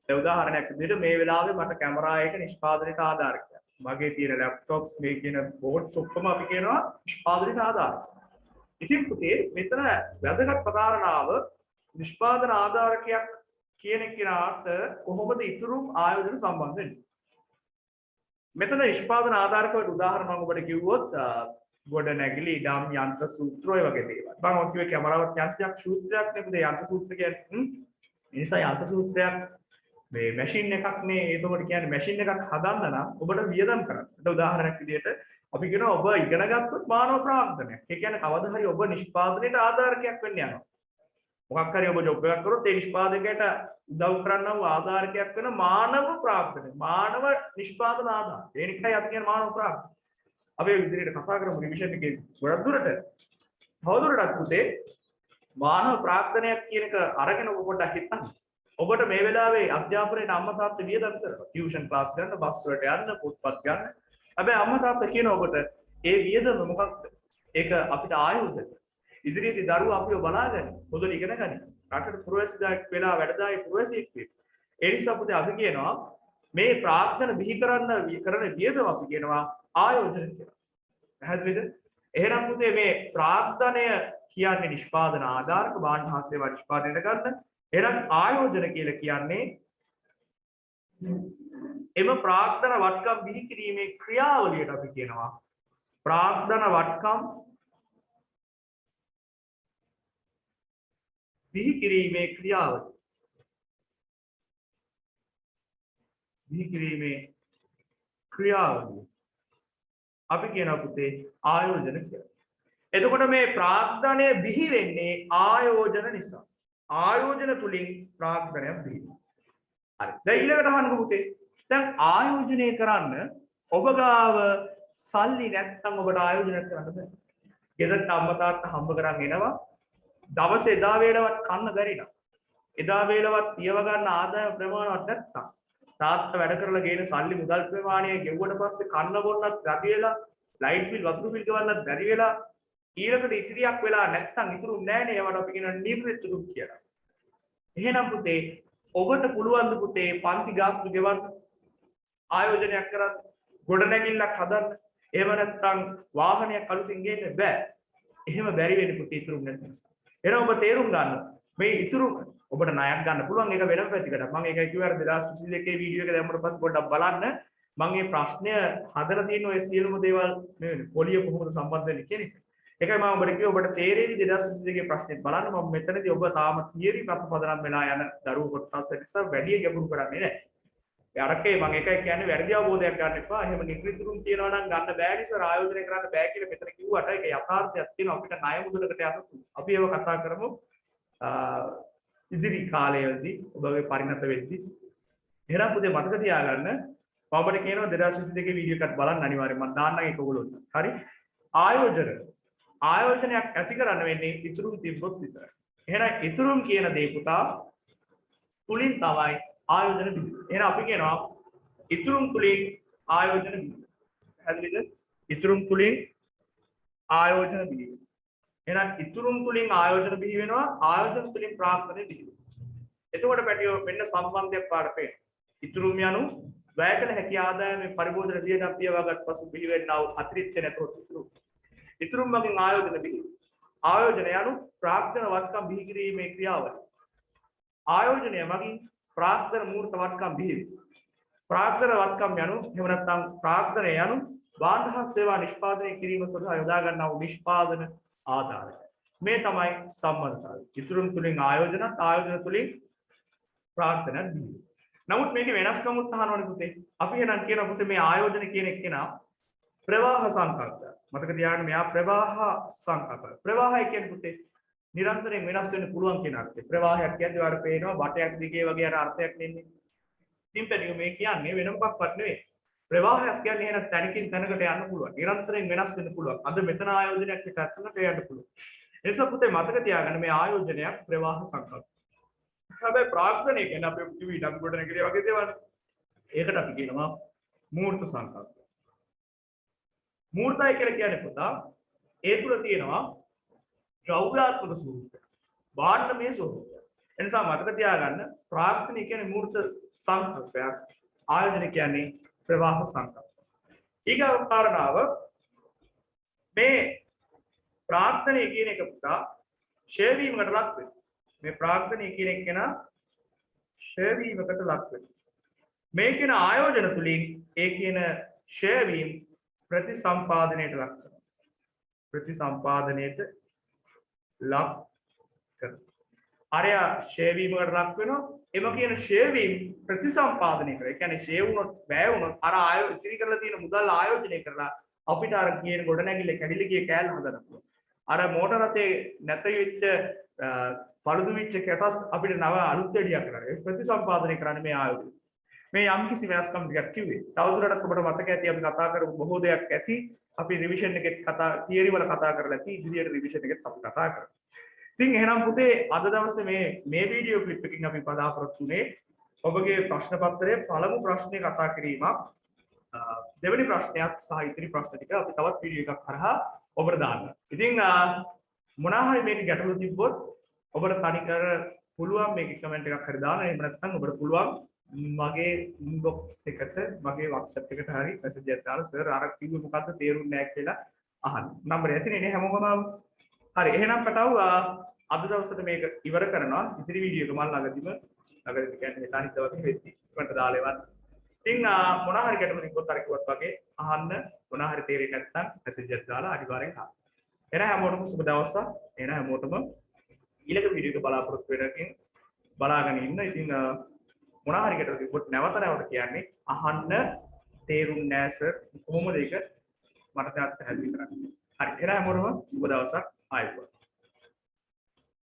උදාහරණයක් විදිහට මේ වෙලාවේ මට කැමරා එක නිෂ්පාදනයට ආධාරකයක්. මගේ තියෙන ලැප්ටොප්ස් මේ කියන බෝඩ්ස් ඔක්කොම අපි කියනවා නිෂ්පාදනයට ආධාරක. ඉතින් පුතේ මෙතන වැදගත් කාරණාව නිෂ්පාදන ආධාරකයක් කියන කෙනාට කොහොමද ඉතුරුම් ආයෝජන සම්බන්ධ වෙන්නේ? මෙතන නිෂ්පාදන ආධාරකවලට උදාහරණ මම ඔබට කිව්වොත් ගොඩනැගිලි ඉඩම් යන්ත්‍ර සූත්‍ර ඔය වගේ දේවල්. මම ඔය කිව්වේ කැමරාවක් යන්ත්‍රයක් සූත්‍රයක් නෙමෙයි යන්ත්‍ර සූත්‍ර කියන්නේ. ඒ නිසා යන්ත්‍ර සූත්‍රයක් මේ මැෂින් එකක් නේ ඒකට කියන්නේ මැෂින් එකක් හදන්න නම් ඔබට වියදම් කරන්න. ඒක උදාහරණයක් විදිහට අපි කියනවා ඔබ ඉගෙන ගත්තොත් මානව ප්‍රාග්ධනයක්. ඒ කියන්නේ කවදා හරි ඔබ නිෂ්පාදනයේට ආධාරකයක් වෙන්න යනවා. මොකක් හරි ඔබ ජොබ් එකක් කරොත් ඒ නිෂ්පාදකයට උදව් කරන්නා වූ ආධාරකයක් වෙන මානව ප්‍රාග්ධනය. මානව නිෂ්පාදන ආධාර. ඒ නිකයි අපි කියන මානව ප්‍රාග්ධනය. අපි විදිහට කතා කරමු රිවිෂන් එකේ ගොඩක් දුරට. තවදුරටත් පුතේ මානව ප්‍රාග්ධනයක් කියන එක අරගෙන ඔබ පොඩ්ඩක් හිතන්න. ඔබට මේ වෙලාවේ අධ්‍යාපනයේ අම්මා තාත්තා වියදම් කරනවා. ටියුෂන් ක්ලාස් ගන්න, බස් වලට යන්න, පොත්පත් ගන්න. හැබැයි අම්මා තාත්තා කියන ඔබට ඒ වියදම මොකක්ද? ඒක අපිට ආයුධ. ඉදිරියේදී දරුවා අපිව බලාගන්න. පොදුට ඉගෙන ගන්න. රටට පුරවැසියෙක් වෙලා වැඩදායි පුරවැසියෙක් වෙන්න. ඒ නිසා පුතේ අපි කියනවා මේ ප්‍රාග්ධන බිහි කරන වියදම අපි කියනවා ආයෝජන කියලා. පැහැදිලිද? එහෙනම් පුතේ මේ ප්‍රාග්ධනය කියන්නේ නිෂ්පාදන ආධාරක භාණ්ඩ හා සේවා නිෂ්පාදනයට ගන්න. එහෙනම් ආයෝජන කියලා කියන්නේ එම ප්‍රාග්ධන වටකම් බිහි කිරීමේ ක්‍රියාවලියට අපි කියනවා ප්‍රාග්ධන වටකම් බිහි කිරීමේ ක්‍රියාවලිය. බිහි කිරීමේ ක්‍රියාවලිය අපි කියනවා පුතේ ආයෝජන කියලා. එතකොට මේ ප්‍රාග්ධනය බිහි වෙන්නේ ආයෝජන නිසා. ආයෝජන තුලින් ප්‍රාග්ධනයක් බිහි වෙනවා. හරි. දැන් ඊළඟට අහන්නකො පුතේ. දැන් ආයෝජනය කරන්න ඔබ ගාව සල්ලි නැත්නම් ඔබට ආයෝජනයක් කරන්න බෑ. ගෙදරට අම්මා තාත්තා හම්බ කරන් එනවා. දවසේ එදා වේලවත් කන්න බැරි නම් එදා වේලවත් තියව ගන්න ආදායම ප්‍රමාණවත් නැත්නම් තාත්තා වැඩ කරලා ගේන සල්ලි මුදල් ප්‍රමාණය ගෙවුවට පස්සේ කන්න බොන්නත් බැරි වෙලා ලයිට් බිල් වතුරු බිල් ගෙවන්නත් බැරි වෙලා ඊළඟට ඉතිරියක් වෙලා නැත්තම් ඉතුරු නැහැ නේ ඒවට අපි කියන නිර්විතුරු කියලා. එහෙනම් පුතේ ඔබට පුළුවන් ද පුතේ පන්ති ගාස්තු ගෙවන්න ආයෝජනයක් කරන්න ගොඩනැගිල්ලක් හදන්න එහෙම නැත්තම් වාහනයක් අලුතින් ගේන්න බෑ. එහෙම බැරි වෙන්නේ පුතේ ඉතුරු නැති නිසා. එහෙනම් ඔබ තේරුම් ගන්න මේ ඉතුරු ඔබට ණයක් ගන්න පුළුවන් ඒක වෙනම පැතිකඩක්. මම ඒකයි කිව්වේ අර 2022 වීඩියෝ එක දැම්මට පස්සේ පොඩ්ඩක් බලන්න. මම මේ ප්‍රශ්නය හදලා තියෙන ඔය සියලුම දේවල් නෙවෙයි පොලිය කොහොමද සම්බන්ධ වෙන්නේ කියන එක. ඒකයි මම ඔබට කිව්වේ ඔබට තේරෙවි 2022 ප්‍රශ්නේ බලන්න. මම මෙතනදී ඔබ තාම තියරි පදනම් වෙලා යන දරුවෝ කොටස් නිසා වැඩි ගැඹුරු කරන්නේ නැහැ. ඒ අරකේ මම ඒකයි කියන්නේ වැරදි අවබෝධයක් ගන්න එපා. එහෙම නිර්විතුරුම් තියනවා නම් ගන්න බෑ නිසා ආයෝජනය කරන්න බෑ කියලා මෙතන කිව්වට ඒක යථාර්ථයක් තියෙනවා. අපිට ණය මුදලකට යන්න අපි ඒව කතා කරමු. ඉදිරි කාලයේදී ඔබගේ පරිණත වෙද්දී එහෙනම් පුතේ මතක තියාගන්න මම ඔබට කියනවා 2022 වීඩියෝ එකක් බලන්න අනිවාර්යෙන් මම දාන්නම් ඒක ඔයගොල්ලොන්ට. හරි? ආයෝජනයක් ඇති කරන්න වෙන්නේ ඉතුරුම් තිබ්බොත් විතරයි. එහෙනම් ඉතුරුම් කියන දේ පුතා තුලින් තමයි ආයෝජන බිඳුව. එහෙනම් අපි කියනවා ඉතුරුම් තුලින් ආයෝජන බිඳුව. හරිද? ඉතුරුම් තුලින් ආයෝජන බිඳුව. එහෙනම් ඉතුරුම් තුලින් ආයෝජන බිහි වෙනවා ආයෝජන තුලින් ප්‍රාර්ථනා බිහි වෙනවා. එතකොට පැටියෝ මෙන්න සම්බන්ධයක් පාඩ පේන. ඉතුරුම් යනු වැය කළ හැකි ආදායමේ පරිබෝධන වියදම් පියවගත් පසු බිහි වෙන්නා වූ අතිරික්ත නැතොත් ඉතුරු. ඉතුරුම් මගින් ආයෝජන බිහි. ආයෝජන යනු ප්‍රාර්ථන වත්කම් බිහි කිරීමේ ක්‍රියාවලිය. ආයෝජනය මගින් ප්‍රාර්ථන මූර්ත වත්කම් බිහි වේ. ප්‍රාර්ථන වත්කම් යනු එහෙම නැත්නම් ප්‍රාර්ථනය යනු භාණ්ඩ හා සේවා නිෂ්පාදනය කිරීම සඳහා යොදා ගන්නා වූ නිෂ්පාදන ආධාරය. මේ තමයි සම්බන්ධතාවය. ඉතුරුම් තුලින් ආයෝජනත් ආයෝජන තුලින් ප්‍රාර්ථනත් බිහි. නමුත් මේකේ වෙනස්කමුත් අහනවනේ පුතේ. අපි එහෙනම් කියන පුතේ මේ ආයෝජන කියන එක්කෙනා ප්‍රවාහ සංකල්පය. මතක තියාගන්න මෙයා ප්‍රවාහ සංකල්පය. ප්‍රවාහය කියන්නේ පුතේ නිරන්තරයෙන් වෙනස් වෙන්න පුළුවන් කියන අර්ථය. ප්‍රවාහයක් කියන්නේ ඔයාලට පේනවා වටයක් දිගේ වගේ යන අර්ථයක් නෙන්නේ. ඉතින් පැටියෝ මේ කියන්නේ වෙන මොකක්වත් නෙවෙයි. ප්‍රවාහයක් කියන්නේ එහෙනම් තැනකින් තැනකට යන්න පුළුවන්. නිරන්තරයෙන් වෙනස් වෙන්න පුළුවන්. අද මෙතන ආයෝජනයක් හිටස්සනට යන්න පුළුවන්. ඒ නිසා පුතේ මතක තියාගන්න මේ ආයෝජනයක් ප්‍රවාහ සංකල්ප. හැබැයි ප්‍රාර්ථනය කියන්නේ අපි කිව්ව ඉඩම් ගොඩනැගිලි වගේ දේවල්. ඒකට අපි කියනවා මූර්ත සංකල්ප. මූර්තය කියලා කියන්නේ පුතා ඒ තුල තියෙනවා ද්‍රව්‍යාත්මක ස්වરૂපය. භාණ්ඩමය ස්වરૂපය. ඒ නිසා මතක තියාගන්න ප්‍රාර්ථනය කියන්නේ මූර්ත සංකල්පයක්. ආයෝජන කියන්නේ ප්‍රවාහ සංකල්ප. ඊගව කාරණාව මේ ප්‍රාර්ථනය කියන එක පුතා ෂය වීමකට ලක් වෙනවා. මේ ප්‍රාර්ථනය කියන එක නා ෂය වීමකට ලක් වෙනවා. මේ කියන ආයෝජන තුලින් ඒ කියන ෂය වීම ප්‍රතිසම්පාදනයට ලක් කරනවා. ප්‍රතිසම්පාදනයට ලක් කරනවා. අරය ෂය වීමකට ලක් වෙනවා. එම කියන ෂය වීම ප්‍රතිසම්පාදනය කරනවා. ඒ කියන්නේ ෂය වුණොත් වැය වුණොත් අර ඉතිරි කරලා තියෙන මුදල් ආයෝජනය කරලා අපිට අර කියන ගොඩනැගිල්ල කැඩිලි ගිය කෑල්ල හදන්න පුළුවන්. අර මෝටර රථේ නැති වෙච්ච පළුදු වෙච්ච කැටස් අපිට නව අලුත් දෙයක් කරන්නේ. ප්‍රතිසම්පාදනය කරන්නේ මේ ආයෝජන. මේ යම් කිසි වෙනස්කම් ටිකක් කිව්වේ. තවදුරටත් ඔබට මතක ඇති අපි කතා කරපු බොහෝ දෙයක් ඇති. අපි රිවිෂන් එකෙත් කතා තියරි වල කතා කරලා ඇති. ඉදිරියට රිවිෂන් එකෙත් අපි කතා කරමු. ඉතින් එහෙනම් පුතේ අද දවසේ මේ වීඩියෝ ක්ලිප් එකකින් අපි බලාපොරොත්තු වෙන්නේ ඔබගේ ප්‍රශ්න පත්‍රයේ පළමු ප්‍රශ්නේ කතා කිරීමක්. දෙවෙනි ප්‍රශ්නයත් සහ ඉතිරි ප්‍රශ්න ටික අපි තවත් වීඩියෝ එකක් කරහා ඔබට දාන්න. ඉතින් මොනවා හරි මේක ගැටලු තිබ්බොත් ඔබට තනිකර පුළුවන් මේක කමෙන්ට් එකක් හරි දාන්න. එහෙම නැත්නම් ඔබට පුළුවන් මගේ ඉන්බොක්ස් එකට මගේ WhatsApp එකට හරි මැසේජ් එකක් දාලා සර් අර කිව්වේ මොකද්ද තේරුන්නේ නැහැ කියලා අහන්න. නම්බරය ඇතිනේ නේ හැමෝම. හරි එහෙනම් පටව අද දවසට මේක ඉවර කරනවා. ඉතිරි වීඩියෝ එක මම ළඟදිම කියන්නේ හෙට අනිත් දවසේ වෙද්දි මට දාලා එවන්න. ඉතින් මොනවා හරි ගැටලු තිබ්බොත් අර කිව්වත් වගේ අහන්න. මොනවා හරි තේරෙන්නේ නැත්නම් මැසේජ් එකක් දාලා අනිවාර්යෙන් අහන්න. එහෙනම් හැමෝටම සුබ දවසක්. එහෙනම් හැමෝටම ඊළඟ වීඩියෝ එක බලාපොරොත්තු වෙනකින් බලාගෙන ඉන්න. ඉතින් මොනවා හරි ගැටලු තිබ්බොත් නැවත කියන්නේ අහන්න තේරුන්නේ නැහැ සර් කොහොමද ඒක මට තාත් පැහැදිලි කරන්න. හරි එහෙනම් හැමෝටම සුබ දවසක් ආයුබෝවන්.